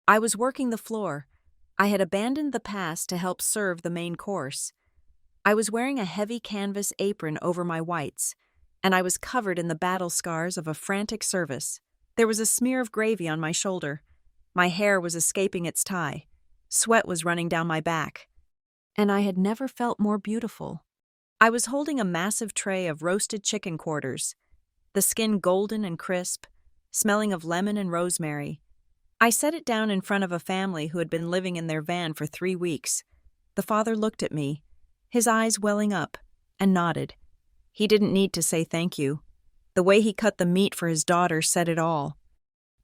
I was working the floor. I had abandoned the past to help serve the main course. I was wearing a heavy canvas apron over my whites, and I was covered in the battle scars of a frantic service. There was a smear of gravy on my shoulder. My hair was escaping its tie. Sweat was running down my back. And I had never felt more beautiful. I was holding a massive tray of roasted chicken quarters, the skin golden and crisp, smelling of lemon and rosemary. I set it down in front of a family who had been living in their van for 3 weeks. The father looked at me, his eyes welling up, and nodded. He didn't need to say thank you. The way he cut the meat for his daughter said it all.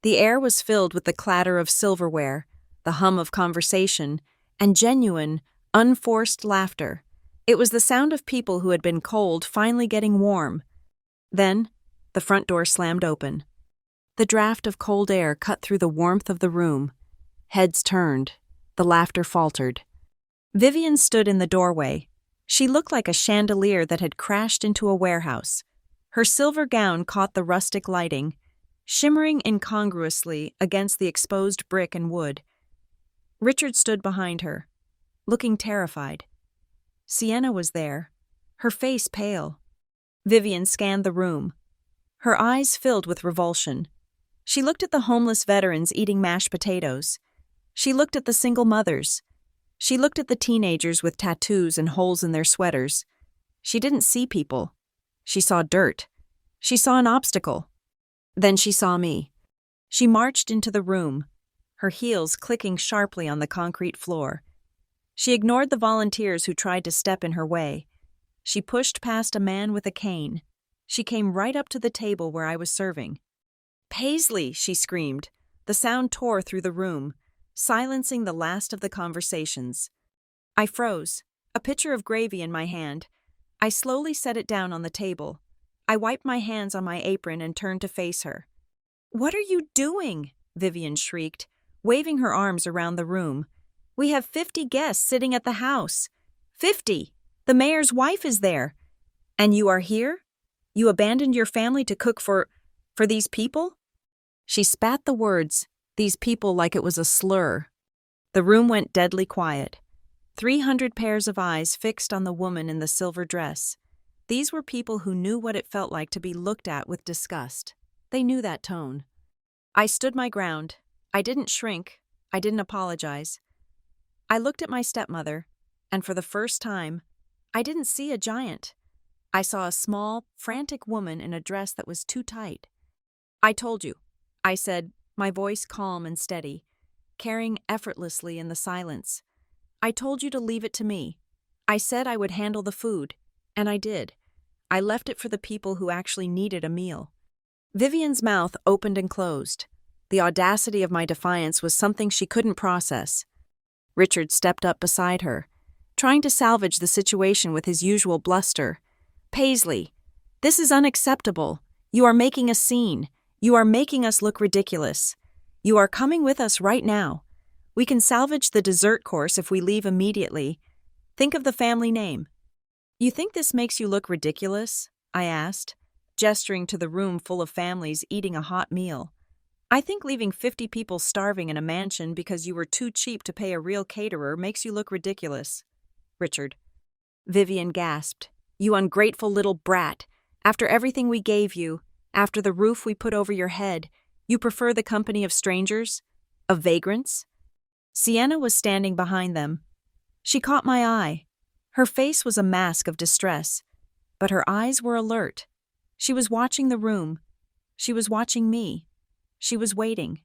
The air was filled with the clatter of silverware, the hum of conversation, and genuine, unforced laughter. It was the sound of people who had been cold finally getting warm. Then, the front door slammed open. The draft of cold air cut through the warmth of the room. Heads turned. The laughter faltered. Vivian stood in the doorway. She looked like a chandelier that had crashed into a warehouse. Her silver gown caught the rustic lighting, shimmering incongruously against the exposed brick and wood. Richard stood behind her, looking terrified. Sienna was there, her face pale. Vivian scanned the room, her eyes filled with revulsion. She looked at the homeless veterans eating mashed potatoes. She looked at the single mothers. She looked at the teenagers with tattoos and holes in their sweaters. She didn't see people. She saw dirt. She saw an obstacle. Then she saw me. She marched into the room, her heels clicking sharply on the concrete floor. She ignored the volunteers who tried to step in her way. She pushed past a man with a cane. She came right up to the table where I was serving. "Paisley!" she screamed. The sound tore through the room, silencing the last of the conversations. I froze, a pitcher of gravy in my hand. I slowly set it down on the table. I wiped my hands on my apron and turned to face her. "What are you doing?" Vivian shrieked, waving her arms around the room. "We have 50 guests sitting at the house. 50! The mayor's wife is there. And you are here? You abandoned your family to cook for these people?" She spat the words, "these people," like it was a slur. The room went deadly quiet. 300 pairs of eyes fixed on the woman in the silver dress. These were people who knew what it felt like to be looked at with disgust. They knew that tone. I stood my ground. I didn't shrink. I didn't apologize. I looked at my stepmother, and for the first time, I didn't see a giant. I saw a small, frantic woman in a dress that was too tight. "I told you," I said, my voice calm and steady, carrying effortlessly in the silence. "I told you to leave it to me. I said I would handle the food, and I did. I left it for the people who actually needed a meal." Vivian's mouth opened and closed. The audacity of my defiance was something she couldn't process. Richard stepped up beside her, trying to salvage the situation with his usual bluster. "Paisley, this is unacceptable. You are making a scene. You are making us look ridiculous. You are coming with us right now. We can salvage the dessert course if we leave immediately. Think of the family name." "You think this makes you look ridiculous?" I asked, gesturing to the room full of families eating a hot meal. I think leaving 50 people starving in a mansion because you were too cheap to pay a real caterer makes you look ridiculous. Richard. Vivian gasped. You ungrateful little brat. After everything we gave you, after the roof we put over your head, you prefer the company of strangers? Of vagrants? Sienna was standing behind them. She caught my eye. Her face was a mask of distress, but her eyes were alert. She was watching the room. She was watching me. She was waiting.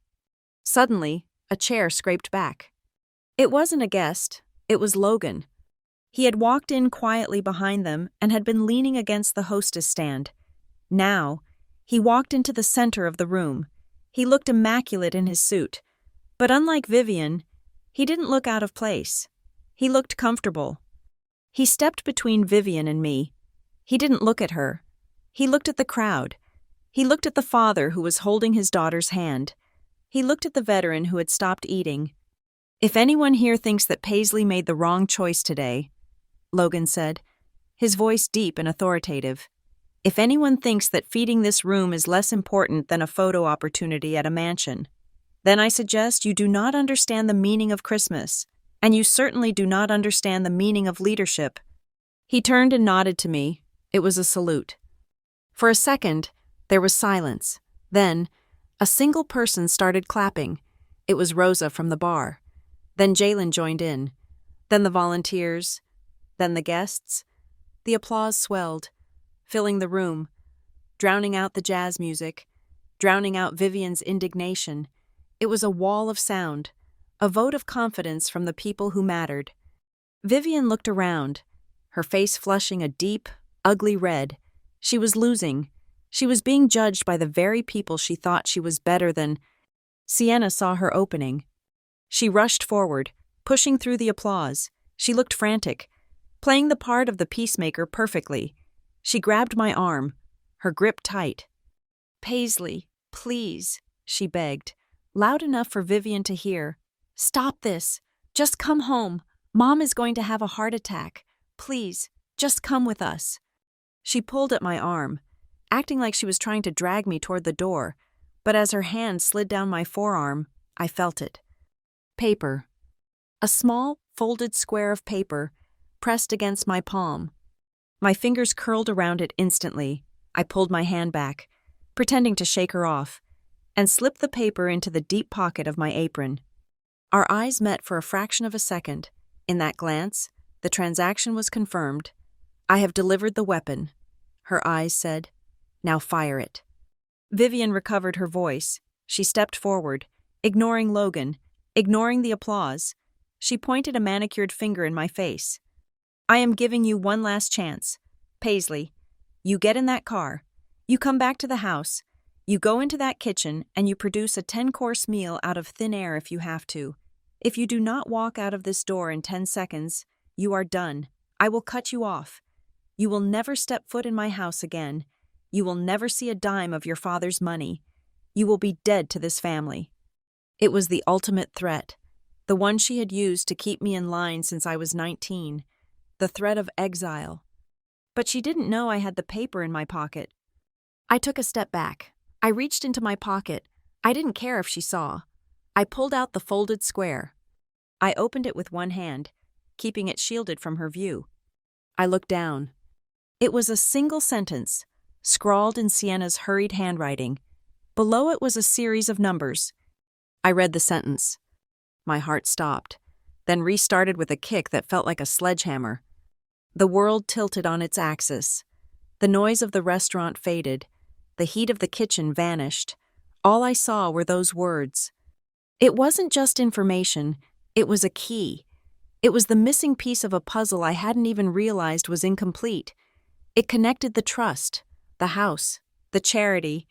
Suddenly, a chair scraped back. It wasn't a guest. It was Logan. He had walked in quietly behind them and had been leaning against the hostess stand. Now, he walked into the center of the room. He looked immaculate in his suit. But unlike Vivian, he didn't look out of place. He looked comfortable. He stepped between Vivian and me. He didn't look at her. He looked at the crowd. He looked at the father who was holding his daughter's hand. He looked at the veteran who had stopped eating. If anyone here thinks that Paisley made the wrong choice today, Logan said, his voice deep and authoritative. If anyone thinks that feeding this room is less important than a photo opportunity at a mansion, then I suggest you do not understand the meaning of Christmas, and you certainly do not understand the meaning of leadership. He turned and nodded to me. It was a salute. For a second, there was silence. Then, a single person started clapping. It was Rosa from the bar. Then Jalen joined in. Then the volunteers. Then the guests. The applause swelled, filling the room, drowning out the jazz music, drowning out Vivian's indignation. It was a wall of sound, a vote of confidence from the people who mattered. Vivian looked around, her face flushing a deep, ugly red. She was losing. She was being judged by the very people she thought she was better than. Sienna saw her opening. She rushed forward, pushing through the applause. She looked frantic, playing the part of the peacemaker perfectly. She grabbed my arm, her grip tight. Paisley, please, she begged, loud enough for Vivian to hear. Stop this. Just come home. Mom is going to have a heart attack. Please, just come with us. She pulled at my arm, acting like she was trying to drag me toward the door, but as her hand slid down my forearm, I felt it. Paper. A small, folded square of paper pressed against my palm. My fingers curled around it instantly. I pulled my hand back, pretending to shake her off, and slipped the paper into the deep pocket of my apron. Our eyes met for a fraction of a second. In that glance, the transaction was confirmed. I have delivered the weapon, her eyes said. Now fire it. Vivian recovered her voice. She stepped forward, ignoring Logan, ignoring the applause. She pointed a manicured finger in my face. I am giving you one last chance. Paisley, you get in that car. You come back to the house. You go into that kitchen and you produce a 10-course meal out of thin air if you have to. If you do not walk out of this door in 10 seconds, you are done. I will cut you off. You will never step foot in my house again. You will never see a dime of your father's money. You will be dead to this family. It was the ultimate threat, the one she had used to keep me in line since I was 19, the threat of exile. But she didn't know I had the paper in my pocket. I took a step back. I reached into my pocket. I didn't care if she saw. I pulled out the folded square. I opened it with one hand, keeping it shielded from her view. I looked down. It was a single sentence, scrawled in Sienna's hurried handwriting. Below it was a series of numbers. I read the sentence. My heart stopped, then restarted with a kick that felt like a sledgehammer. The world tilted on its axis. The noise of the restaurant faded. The heat of the kitchen vanished. All I saw were those words. It wasn't just information, it was a key. It was the missing piece of a puzzle I hadn't even realized was incomplete. It connected the trust, the house, the charity,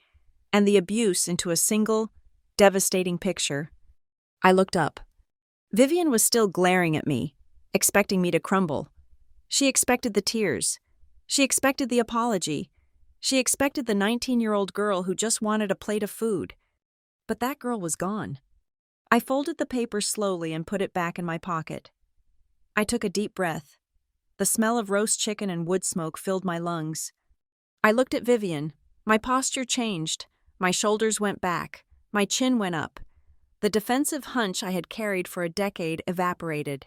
and the abuse into a single, devastating picture. I looked up. Vivian was still glaring at me, expecting me to crumble. She expected the tears. She expected the apology. She expected the 19-year-old girl who just wanted a plate of food. But that girl was gone. I folded the paper slowly and put it back in my pocket. I took a deep breath. The smell of roast chicken and wood smoke filled my lungs. I looked at Vivian. My posture changed. My shoulders went back. My chin went up. The defensive hunch I had carried for a decade evaporated.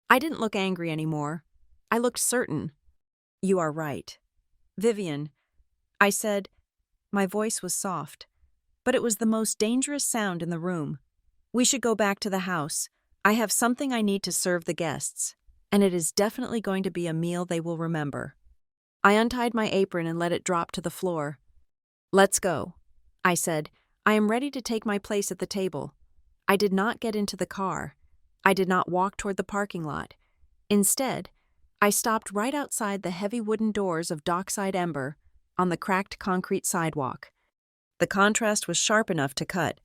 I didn't look angry anymore. I looked certain. You are right. Vivian, I said. My voice was soft, but it was the most dangerous sound in the room. We should go back to the house. I have something I need to serve the guests, and it is definitely going to be a meal they will remember. I untied my apron and let it drop to the floor. Let's go, I said. I am ready to take my place at the table. I did not get into the car. I did not walk toward the parking lot. Instead, I stopped right outside the heavy wooden doors of Dockside Ember on the cracked concrete sidewalk. The contrast was sharp enough to cut.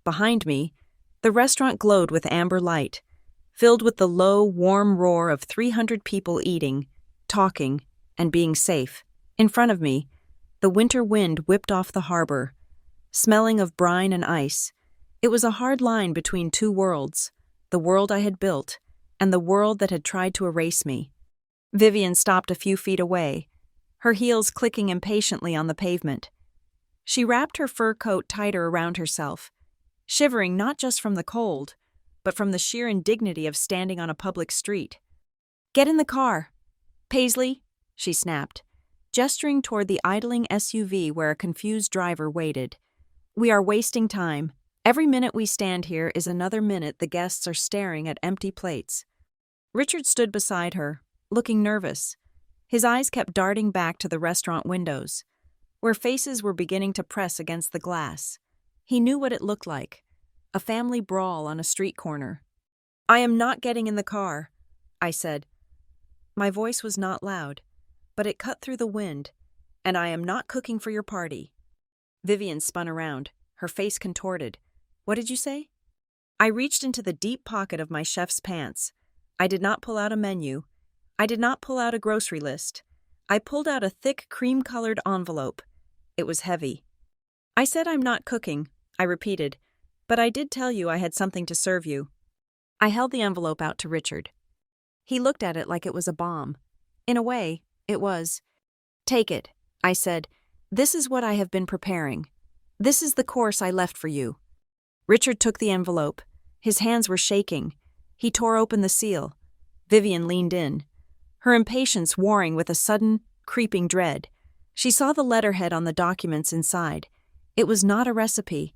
Behind me, the restaurant glowed with amber light, filled with the low, warm roar of 300 people eating, talking, and being safe. In front of me, the winter wind whipped off the harbor, smelling of brine and ice. It was a hard line between two worlds, the world I had built and the world that had tried to erase me. Vivian stopped a few feet away, her heels clicking impatiently on the pavement. She wrapped her fur coat tighter around herself, shivering not just from the cold, but from the sheer indignity of standing on a public street. Get in the car. Paisley, she snapped, gesturing toward the idling SUV where a confused driver waited. We are wasting time. Every minute we stand here is another minute the guests are staring at empty plates. Richard stood beside her, looking nervous. His eyes kept darting back to the restaurant windows, where faces were beginning to press against the glass. He knew what it looked like, a family brawl on a street corner. I am not getting in the car, I said. My voice was not loud, but it cut through the wind, and I am not cooking for your party. Vivian spun around, her face contorted. What did you say? I reached into the deep pocket of my chef's pants. I did not pull out a menu. I did not pull out a grocery list. I pulled out a thick cream-colored envelope. It was heavy. I said I'm not cooking, I repeated, but I did tell you I had something to serve you. I held the envelope out to Richard. He looked at it like it was a bomb. In a way, it was. Take it, I said. This is what I have been preparing. This is the course I left for you. Richard took the envelope. His hands were shaking. He tore open the seal. Vivian leaned in, her impatience warring with a sudden, creeping dread. She saw the letterhead on the documents inside. It was not a recipe.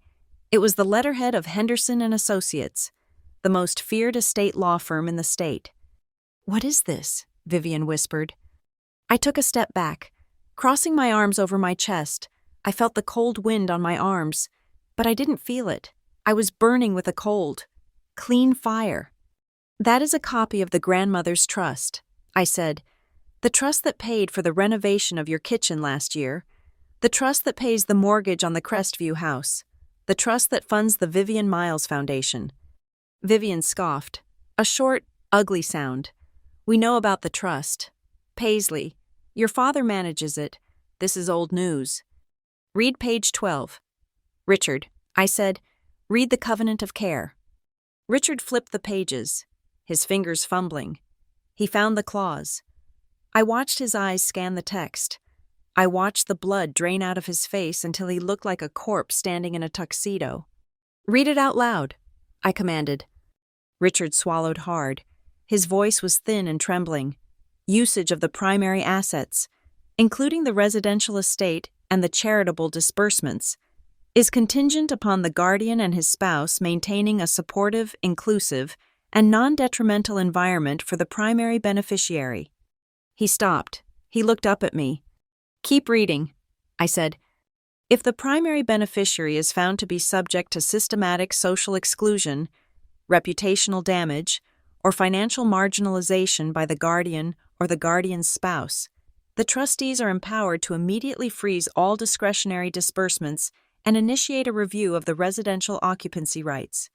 It was the letterhead of Henderson and Associates, the most feared estate law firm in the state. What is this? Vivian whispered. I took a step back. Crossing my arms over my chest, I felt the cold wind on my arms, but I didn't feel it. I was burning with a cold, clean fire. That is a copy of the grandmother's trust, I said. The trust that paid for the renovation of your kitchen last year. The trust that pays the mortgage on the Crestview house. The trust that funds the Vivian Miles Foundation. Vivian scoffed. A short, ugly sound. We know about the trust. Paisley, your father manages it. This is old news. Read page 12. Richard, I said, read the covenant of care. Richard flipped the pages, his fingers fumbling. He found the clause. I watched his eyes scan the text. I watched the blood drain out of his face until he looked like a corpse standing in a tuxedo. Read it out loud, I commanded. Richard swallowed hard. His voice was thin and trembling. Usage of the primary assets, including the residential estate and the charitable disbursements, is contingent upon the guardian and his spouse maintaining a supportive, inclusive, and non-detrimental environment for the primary beneficiary. He stopped. He looked up at me. Keep reading, I said. If the primary beneficiary is found to be subject to systematic social exclusion, reputational damage, or financial marginalization by the guardian or the guardian's spouse, the trustees are empowered to immediately freeze all discretionary disbursements and initiate a review of the residential occupancy rights.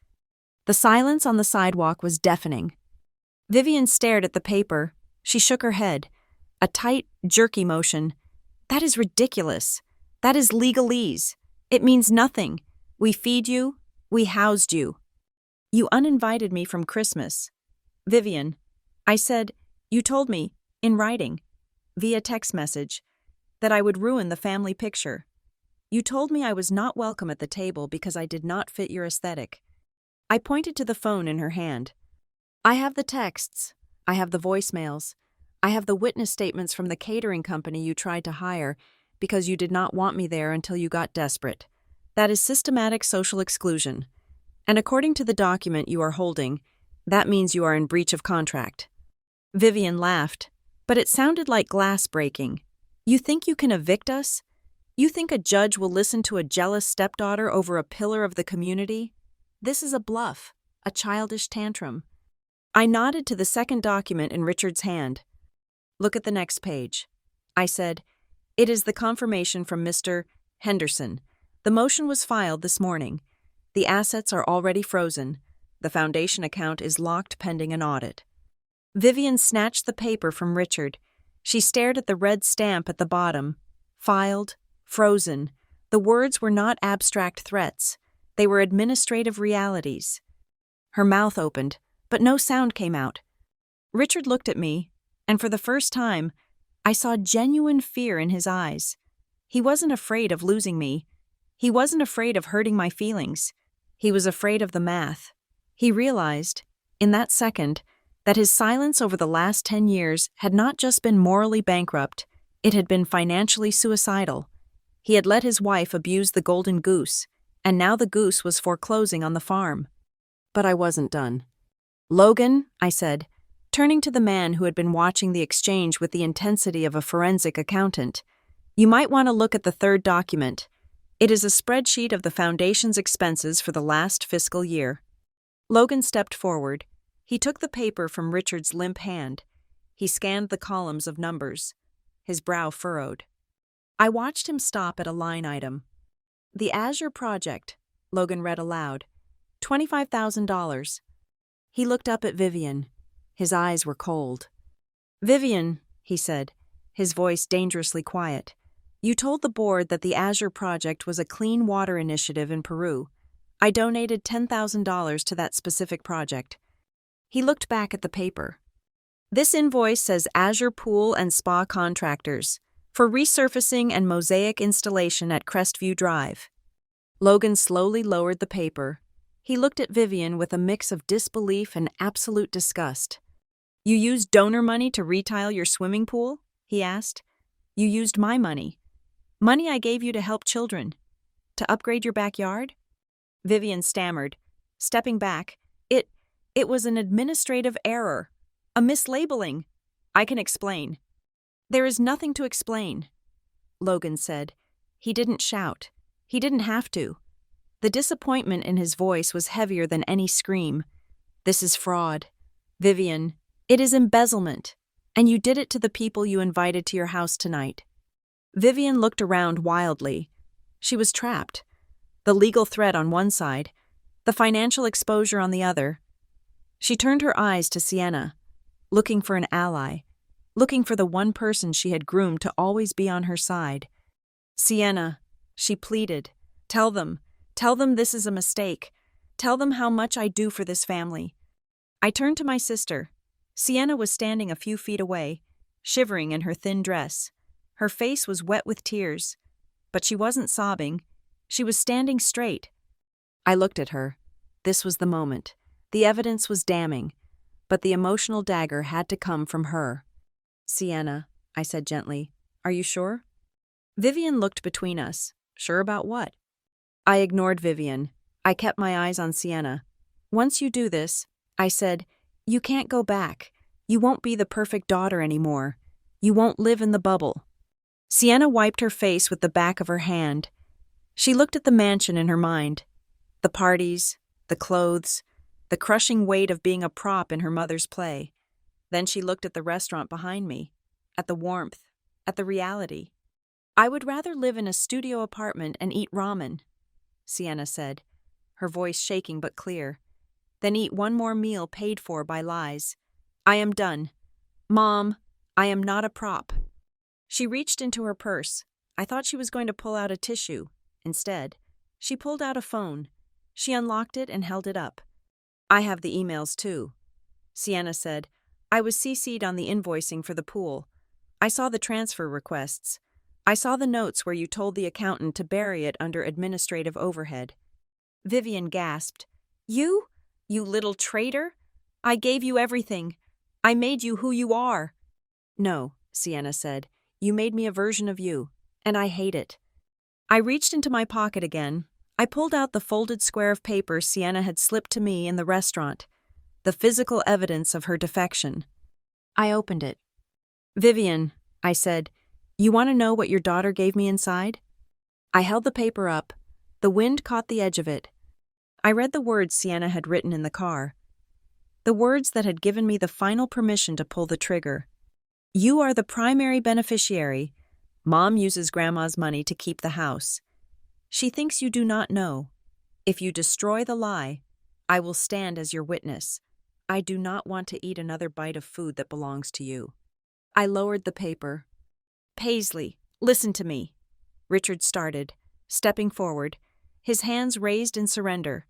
The silence on the sidewalk was deafening. Vivian stared at the paper. She shook her head. A tight, jerky motion. That is ridiculous. That is legalese. It means nothing. We feed you. We housed you. You uninvited me from Christmas. Vivian, I said, you told me, in writing, via text message, that I would ruin the family picture. You told me I was not welcome at the table because I did not fit your aesthetic. I pointed to the phone in her hand. I have the texts. I have the voicemails. I have the witness statements from the catering company you tried to hire because you did not want me there until you got desperate. That is systematic social exclusion. And according to the document you are holding, that means you are in breach of contract. Vivian laughed, but it sounded like glass breaking. You think you can evict us? You think a judge will listen to a jealous stepdaughter over a pillar of the community? This is a bluff, a childish tantrum. I nodded to the second document in Richard's hand. Look at the next page. I said, it is the confirmation from Mr. Henderson. The motion was filed this morning. The assets are already frozen. The foundation account is locked pending an audit. Vivian snatched the paper from Richard. She stared at the red stamp at the bottom. Filed, frozen. The words were not abstract threats. They were administrative realities. Her mouth opened, but no sound came out. Richard looked at me, and for the first time, I saw genuine fear in his eyes. He wasn't afraid of losing me. He wasn't afraid of hurting my feelings. He was afraid of the math. He realized, in that second, that his silence over the last 10 years had not just been morally bankrupt, it had been financially suicidal. He had let his wife abuse the golden goose, and now the goose was foreclosing on the farm. But I wasn't done. Logan, I said, turning to the man who had been watching the exchange with the intensity of a forensic accountant, you might want to look at the third document. It is a spreadsheet of the foundation's expenses for the last fiscal year. Logan stepped forward. He took the paper from Richard's limp hand. He scanned the columns of numbers. His brow furrowed. I watched him stop at a line item. The Azure Project, Logan read aloud. $25,000. He looked up at Vivian. His eyes were cold. Vivian, he said, his voice dangerously quiet, you told the board that the Azure Project was a clean water initiative in Peru. I donated $10,000 to that specific project. He looked back at the paper. This invoice says Azure Pool and Spa Contractors for resurfacing and mosaic installation at Crestview Drive. Logan slowly lowered the paper. He looked at Vivian with a mix of disbelief and absolute disgust. You used donor money to retile your swimming pool? He asked. You used my money. Money I gave you to help children. To upgrade your backyard? Vivian stammered, stepping back. It was an administrative error. A mislabeling. I can explain. There is nothing to explain, Logan said. He didn't shout. He didn't have to. The disappointment in his voice was heavier than any scream. This is fraud. Vivian, it is embezzlement. And you did it to the people you invited to your house tonight. Vivian looked around wildly. She was trapped. The legal threat on one side, the financial exposure on the other. She turned her eyes to Sienna, looking for an ally, looking for the one person she had groomed to always be on her side. Sienna, she pleaded, tell them this is a mistake. Tell them how much I do for this family. I turned to my sister. Sienna was standing a few feet away, shivering in her thin dress. Her face was wet with tears, but she wasn't sobbing. She was standing straight. I looked at her. This was the moment. The evidence was damning, but the emotional dagger had to come from her. Sienna, I said gently, are you sure? Vivian looked between us. Sure about what? I ignored Vivian. I kept my eyes on Sienna. Once you do this, I said, you can't go back. You won't be the perfect daughter anymore. You won't live in the bubble. Sienna wiped her face with the back of her hand. She looked at the mansion in her mind. The parties, the clothes, the crushing weight of being a prop in her mother's play. Then she looked at the restaurant behind me, at the warmth, at the reality. I would rather live in a studio apartment and eat ramen, Sienna said, her voice shaking but clear, than eat one more meal paid for by lies. I am done. Mom, I am not a prop. She reached into her purse. I thought she was going to pull out a tissue. Instead, she pulled out a phone. She unlocked it and held it up. I have the emails too, Sienna said. I was CC'd on the invoicing for the pool. I saw the transfer requests. I saw the notes where you told the accountant to bury it under administrative overhead. Vivian gasped. You? You little traitor? I gave you everything. I made you who you are. No, Sienna said. You made me a version of you, and I hate it. I reached into my pocket again. I pulled out the folded square of paper Sienna had slipped to me in the restaurant, the physical evidence of her defection. I opened it. Vivian, I said, you want to know what your daughter gave me inside? I held the paper up. The wind caught the edge of it. I read the words Sienna had written in the car. The words that had given me the final permission to pull the trigger. You are the primary beneficiary. Mom uses Grandma's money to keep the house. She thinks you do not know. If you destroy the lie, I will stand as your witness. I do not want to eat another bite of food that belongs to you. I lowered the paper. Paisley, listen to me. Richard started, stepping forward, his hands raised in surrender.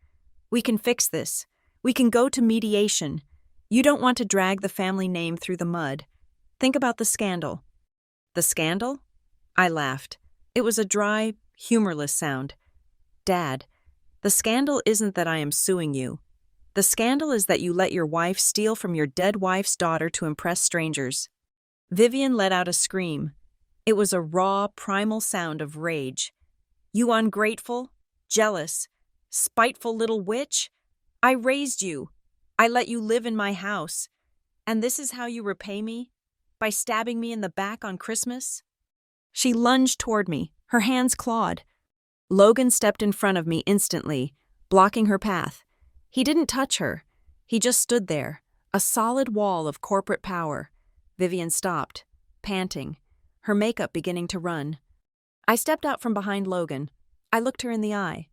We can fix this. We can go to mediation. You don't want to drag the family name through the mud. Think about the scandal. The scandal? I laughed. It was a dry, humorless sound. Dad, the scandal isn't that I am suing you. The scandal is that you let your wife steal from your dead wife's daughter to impress strangers. Vivian let out a scream. It was a raw, primal sound of rage. You ungrateful, jealous, spiteful little witch! I raised you. I let you live in my house. And this is how you repay me? By stabbing me in the back on Christmas? She lunged toward me, her hands clawed. Logan stepped in front of me instantly, blocking her path. He didn't touch her. He just stood there, a solid wall of corporate power. Vivian stopped, panting, her makeup beginning to run. I stepped out from behind Logan. I looked her in the eye.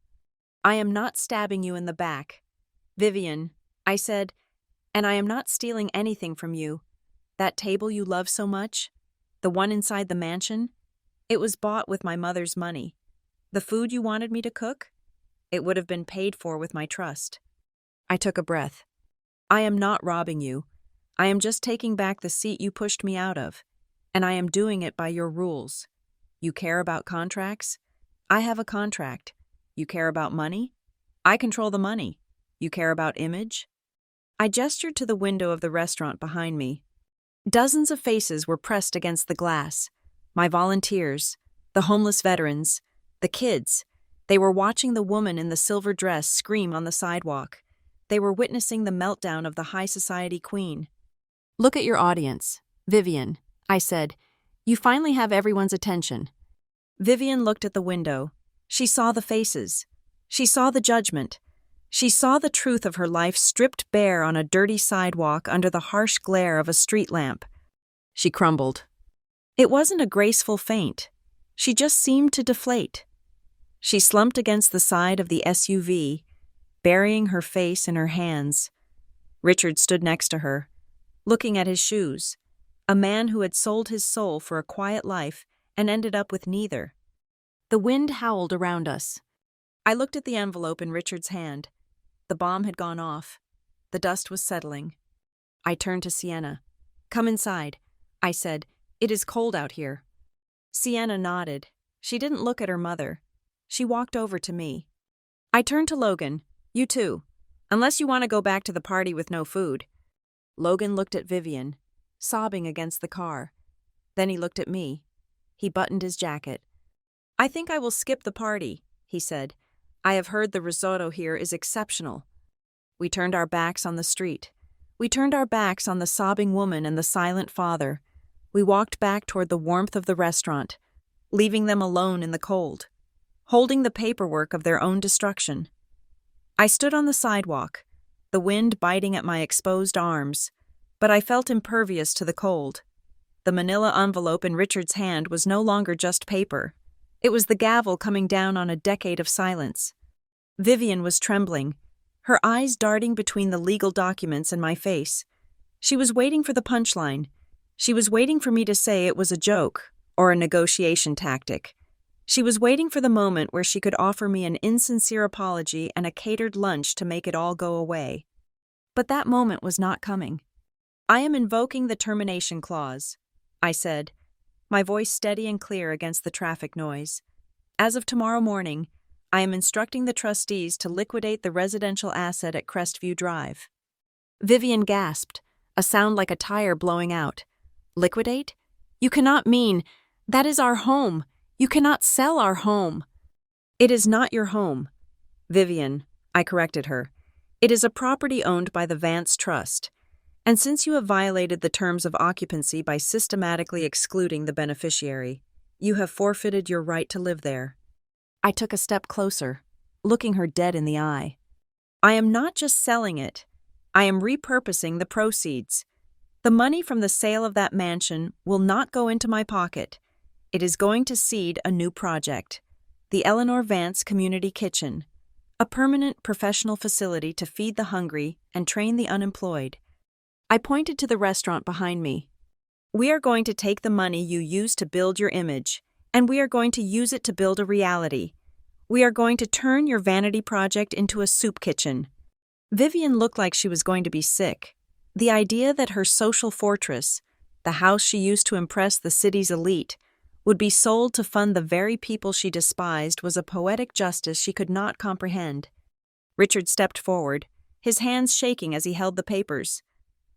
I am not stabbing you in the back. Vivian, I said, and I am not stealing anything from you. That table you love so much, the one inside the mansion, it was bought with my mother's money. The food you wanted me to cook, it would have been paid for with my trust. I took a breath. I am not robbing you. I am just taking back the seat you pushed me out of, and I am doing it by your rules. You care about contracts? I have a contract. You care about money? I control the money. You care about image? I gestured to the window of the restaurant behind me. Dozens of faces were pressed against the glass. My volunteers, the homeless veterans, the kids. They were watching the woman in the silver dress scream on the sidewalk. They were witnessing the meltdown of the high society queen. Look at your audience. Vivian, I said. You finally have everyone's attention. Vivian looked at the window. She saw the faces. She saw the judgment. She saw the truth of her life stripped bare on a dirty sidewalk under the harsh glare of a street lamp. She crumbled. It wasn't a graceful faint. She just seemed to deflate. She slumped against the side of the SUV, burying her face in her hands. Richard stood next to her, looking at his shoes, a man who had sold his soul for a quiet life and ended up with neither. The wind howled around us. I looked at the envelope in Richard's hand. The bomb had gone off. The dust was settling. I turned to Sienna. Come inside, I said. It is cold out here. Sienna nodded. She didn't look at her mother. She walked over to me. I turned to Logan. You too. Unless you want to go back to the party with no food. Logan looked at Vivian, sobbing against the car. Then he looked at me. He buttoned his jacket. I think I will skip the party, he said. I have heard the risotto here is exceptional. We turned our backs on the street. We turned our backs on the sobbing woman and the silent father. We walked back toward the warmth of the restaurant, leaving them alone in the cold, holding the paperwork of their own destruction. I stood on the sidewalk, the wind biting at my exposed arms, but I felt impervious to the cold. The manila envelope in Richard's hand was no longer just paper. It was the gavel coming down on a decade of silence. Vivian was trembling, her eyes darting between the legal documents and my face. She was waiting for the punchline. She was waiting for me to say it was a joke or a negotiation tactic. She was waiting for the moment where she could offer me an insincere apology and a catered lunch to make it all go away. But that moment was not coming. I am invoking the termination clause, I said. my voice steady and clear against the traffic noise. As of tomorrow morning, I am instructing the trustees to liquidate the residential asset at Crestview Drive. Vivian gasped, a sound like a tire blowing out. Liquidate? You cannot mean, that is our home. You cannot sell our home. It is not your home. Vivian, I corrected her. It is a property owned by the Vance Trust. And since you have violated the terms of occupancy by systematically excluding the beneficiary, you have forfeited your right to live there. I took a step closer, looking her dead in the eye. I am not just selling it. I am repurposing the proceeds. The money from the sale of that mansion will not go into my pocket. It is going to seed a new project, the Eleanor Vance Community Kitchen, a permanent professional facility to feed the hungry and train the unemployed. I pointed to the restaurant behind me. We are going to take the money you used to build your image, and we are going to use it to build a reality. We are going to turn your vanity project into a soup kitchen. Vivian looked like she was going to be sick. The idea that her social fortress, the house she used to impress the city's elite, would be sold to fund the very people she despised was a poetic justice she could not comprehend. Richard stepped forward, his hands shaking as he held the papers.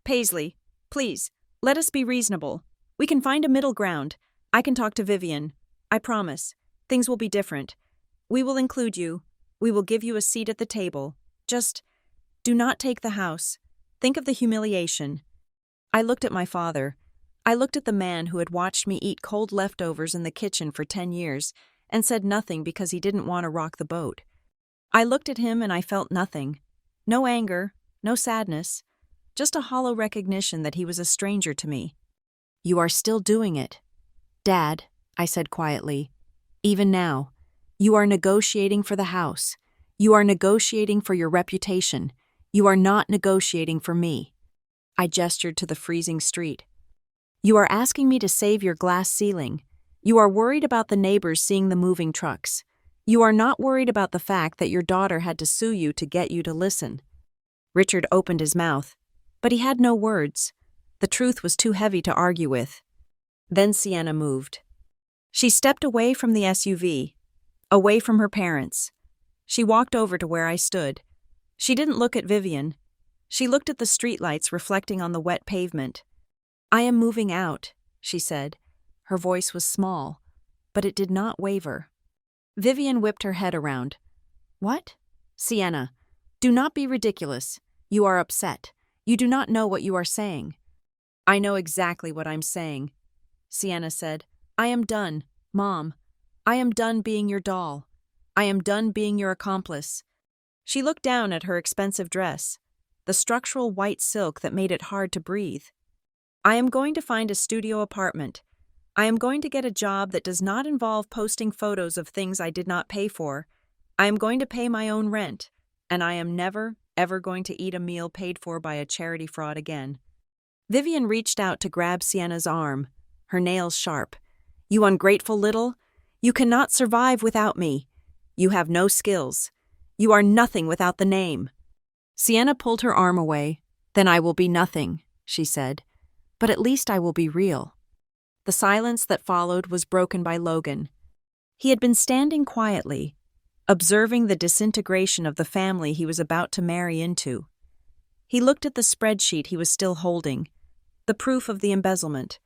Paisley, please, let us be reasonable. We can find a middle ground. I can talk to Vivian. I promise. Things will be different. We will include you. We will give you a seat at the table. Just do not take the house. Think of the humiliation. I looked at my father. I looked at the man who had watched me eat cold leftovers in the kitchen for 10 years and said nothing because he didn't want to rock the boat. I looked at him and I felt nothing. No anger, no sadness. Just a hollow recognition that he was a stranger to me. You are still doing it. Dad, I said quietly. Even now, you are negotiating for the house. You are negotiating for your reputation. You are not negotiating for me. I gestured to the freezing street. You are asking me to save your glass ceiling. You are worried about the neighbors seeing the moving trucks. You are not worried about the fact that your daughter had to sue you to get you to listen. Richard opened his mouth, but he had no words. The truth was too heavy to argue with. Then Sienna moved. She stepped away from the SUV, away from her parents. She walked over to where I stood. She didn't look at Vivian. She looked at the streetlights reflecting on the wet pavement. I am moving out, she said. Her voice was small, but it did not waver. Vivian whipped her head around. What? Sienna, do not be ridiculous. You are upset. You do not know what you are saying. I know exactly what I'm saying, Sienna said. I am done, Mom. I am done being your doll. I am done being your accomplice. She looked down at her expensive dress, the structural white silk that made it hard to breathe. I am going to find a studio apartment. I am going to get a job that does not involve posting photos of things I did not pay for. I am going to pay my own rent, and I am never, ever going to eat a meal paid for by a charity fraud again. Vivian reached out to grab Sienna's arm, her nails sharp. You ungrateful little. You cannot survive without me. You have no skills. You are nothing without the name. Sienna pulled her arm away. Then I will be nothing, she said. But at least I will be real. The silence that followed was broken by Logan. He had been standing quietly, observing the disintegration of the family he was about to marry into. He looked at the spreadsheet he was still holding, the proof of the embezzlement.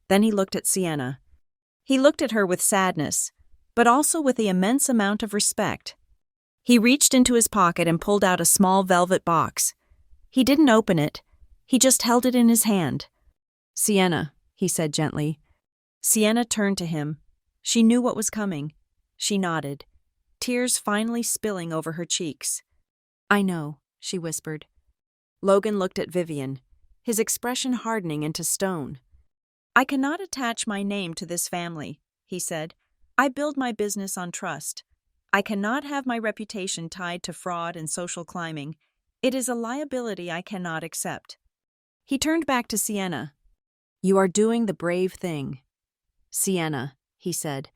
Then he looked at Sienna. He looked at her with sadness, but also with the immense amount of respect. He reached into his pocket and pulled out a small velvet box. He didn't open it. He just held it in his hand. Sienna, he said gently. Sienna turned to him. She knew what was coming. She nodded, tears finally spilling over her cheeks. I know, she whispered. Logan looked at Vivian, his expression hardening into stone. I cannot attach my name to this family, he said. I build my business on trust. I cannot have my reputation tied to fraud and social climbing. It is a liability I cannot accept. He turned back to Sienna. You are doing the brave thing. Sienna, he said,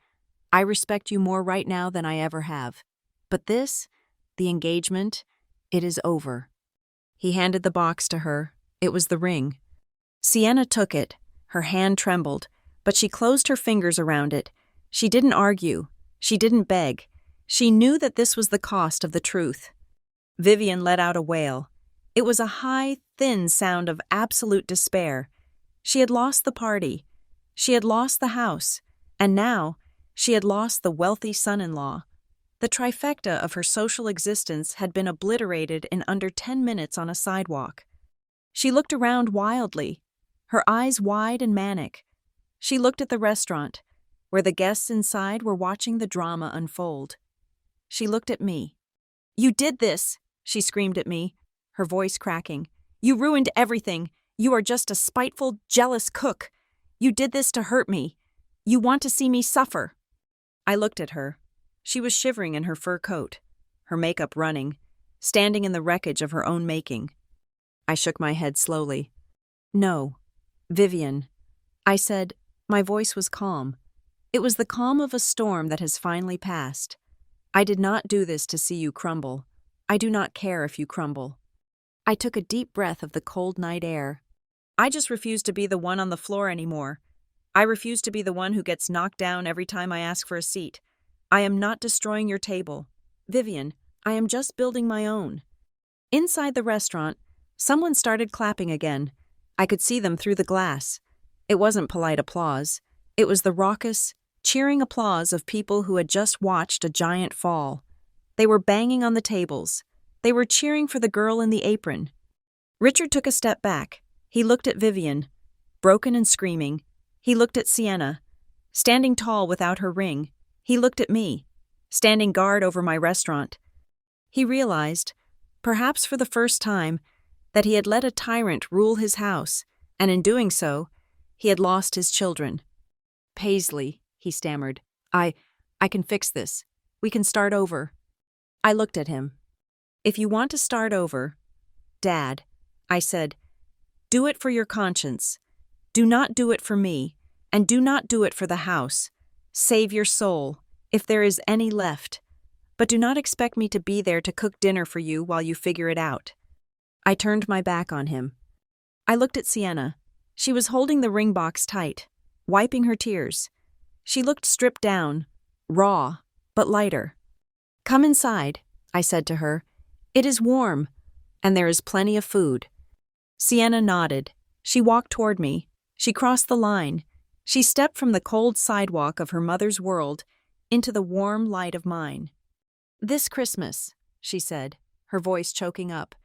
I respect you more right now than I ever have. But this, the engagement, it is over. He handed the box to her. It was the ring. Sienna took it. Her hand trembled, but she closed her fingers around it. She didn't argue. She didn't beg. She knew that this was the cost of the truth. Vivian let out a wail. It was a high, thin sound of absolute despair. She had lost the party. She had lost the house. And now, she had lost the wealthy son-in-law. The trifecta of her social existence had been obliterated in under 10 minutes on a sidewalk. She looked around wildly, her eyes wide and manic. She looked at the restaurant, where the guests inside were watching the drama unfold. She looked at me. "You did this!" she screamed at me, her voice cracking. "You ruined everything. You are just a spiteful, jealous cook. You did this to hurt me. You want to see me suffer." I looked at her. She was shivering in her fur coat, her makeup running, standing in the wreckage of her own making. I shook my head slowly. "No, Vivian," I said. My voice was calm. It was the calm of a storm that has finally passed. "I did not do this to see you crumble. I do not care if you crumble." I took a deep breath of the cold night air. I just refuse to be the one on the floor anymore. I refuse to be the one who gets knocked down every time I ask for a seat. I am not destroying your table. Vivian, I am just building my own. Inside the restaurant, someone started clapping again. I could see them through the glass. It wasn't polite applause. It was the raucous, cheering applause of people who had just watched a giant fall. They were banging on the tables. They were cheering for the girl in the apron. Richard took a step back. He looked at Vivian, broken and screaming. He looked at Sienna, standing tall without her ring. He looked at me, standing guard over my restaurant. He realized, perhaps for the first time, that he had let a tyrant rule his house, and in doing so, he had lost his children. "Paisley," he stammered, I can fix this. We can start over." I looked at him. "If you want to start over, Dad," I said, "do it for your conscience. Do not do it for me, and do not do it for the house. Save your soul, if there is any left. But do not expect me to be there to cook dinner for you while you figure it out." I turned my back on him. I looked at Sienna. She was holding the ring box tight, wiping her tears. She looked stripped down, raw, but lighter. "Come inside," I said to her. "It is warm, and there is plenty of food." Sienna nodded. She walked toward me. She crossed the line. She stepped from the cold sidewalk of her mother's world into the warm light of mine. "This Christmas," she said, her voice choking up,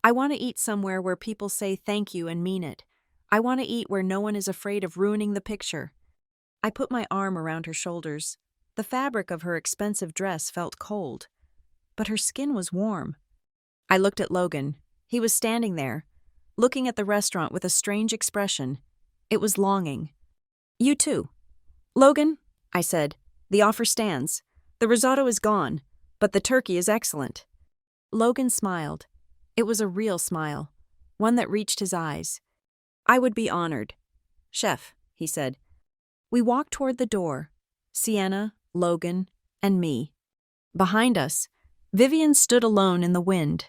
"I want to eat somewhere where people say thank you and mean it. I want to eat where no one is afraid of ruining the picture." I put my arm around her shoulders. The fabric of her expensive dress felt cold, but her skin was warm. I looked at Logan. He was standing there, looking at the restaurant with a strange expression. It was longing. "You too." "Logan," I said, "the offer stands. The risotto is gone, but the turkey is excellent." Logan smiled. It was a real smile, one that reached his eyes. "I would be honored." "Chef," he said. We walked toward the door, Sienna, Logan, and me. Behind us, Vivian stood alone in the wind.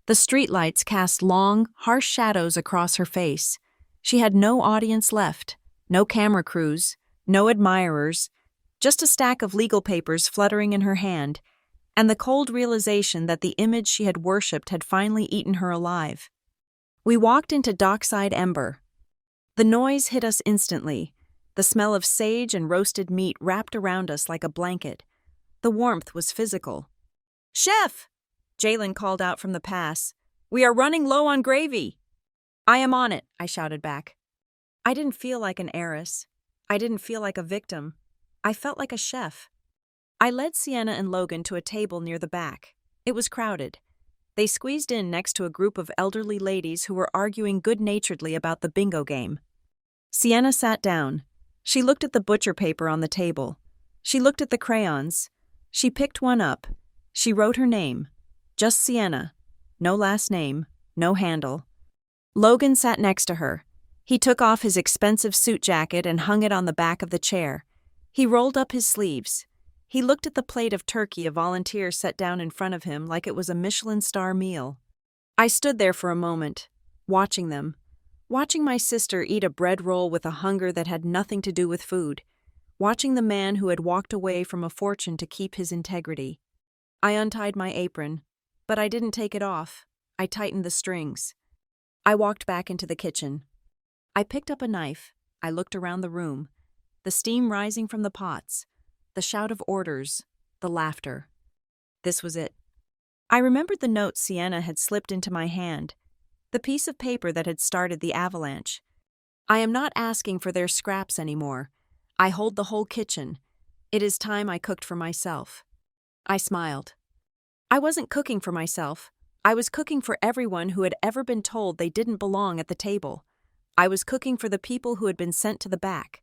The streetlights cast long, harsh shadows across her face. She had no audience left, no camera crews, no admirers, just a stack of legal papers fluttering in her hand, and the cold realization that the image she had worshipped had finally eaten her alive. We walked into Dockside Ember. The noise hit us instantly. The smell of sage and roasted meat wrapped around us like a blanket. The warmth was physical. "Chef!" Jalen called out from the pass. "We are running low on gravy." "I am on it," I shouted back. I didn't feel like an heiress. I didn't feel like a victim. I felt like a chef. I led Sienna and Logan to a table near the back. It was crowded. They squeezed in next to a group of elderly ladies who were arguing good-naturedly about the bingo game. Sienna sat down. She looked at the butcher paper on the table. She looked at the crayons. She picked one up. She wrote her name. Just Sienna. No last name. No handle. Logan sat next to her. He took off his expensive suit jacket and hung it on the back of the chair. He rolled up his sleeves. He looked at the plate of turkey a volunteer set down in front of him like it was a Michelin star meal. I stood there for a moment, watching them, Watching my sister eat a bread roll with a hunger that had nothing to do with food. Watching the man who had walked away from a fortune to keep his integrity. I untied my apron, but I didn't take it off. I tightened the strings. I walked back into the kitchen. I picked up a knife. I looked around the room. The steam rising from the pots. The shout of orders. The laughter. This was it. I remembered the note Sienna had slipped into my hand. The piece of paper that had started the avalanche. I am not asking for their scraps anymore. I hold the whole kitchen. It is time I cooked for myself. I smiled. I wasn't cooking for myself. I was cooking for everyone who had ever been told they didn't belong at the table. I was cooking for the people who had been sent to the back.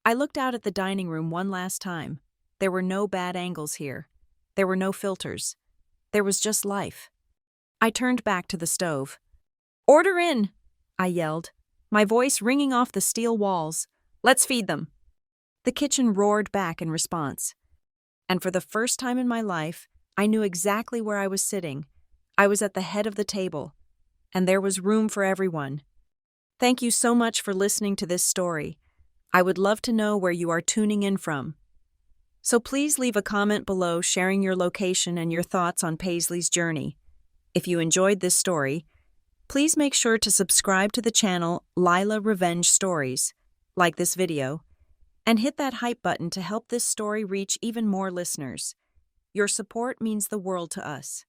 I looked out at the dining room one last time. There were no bad angles here. There were no filters. There was just life. I turned back to the stove. "Order in!" I yelled, my voice ringing off the steel walls. "Let's feed them." The kitchen roared back in response. And for the first time in my life, I knew exactly where I was sitting. I was at the head of the table, and there was room for everyone. Thank you so much for listening to this story. I would love to know where you are tuning in from. So please leave a comment below sharing your location and your thoughts on Paisley's journey. If you enjoyed this story, please make sure to subscribe to the channel Lila Revenge Stories, like this video, and hit that hype button to help this story reach even more listeners. Your support means the world to us.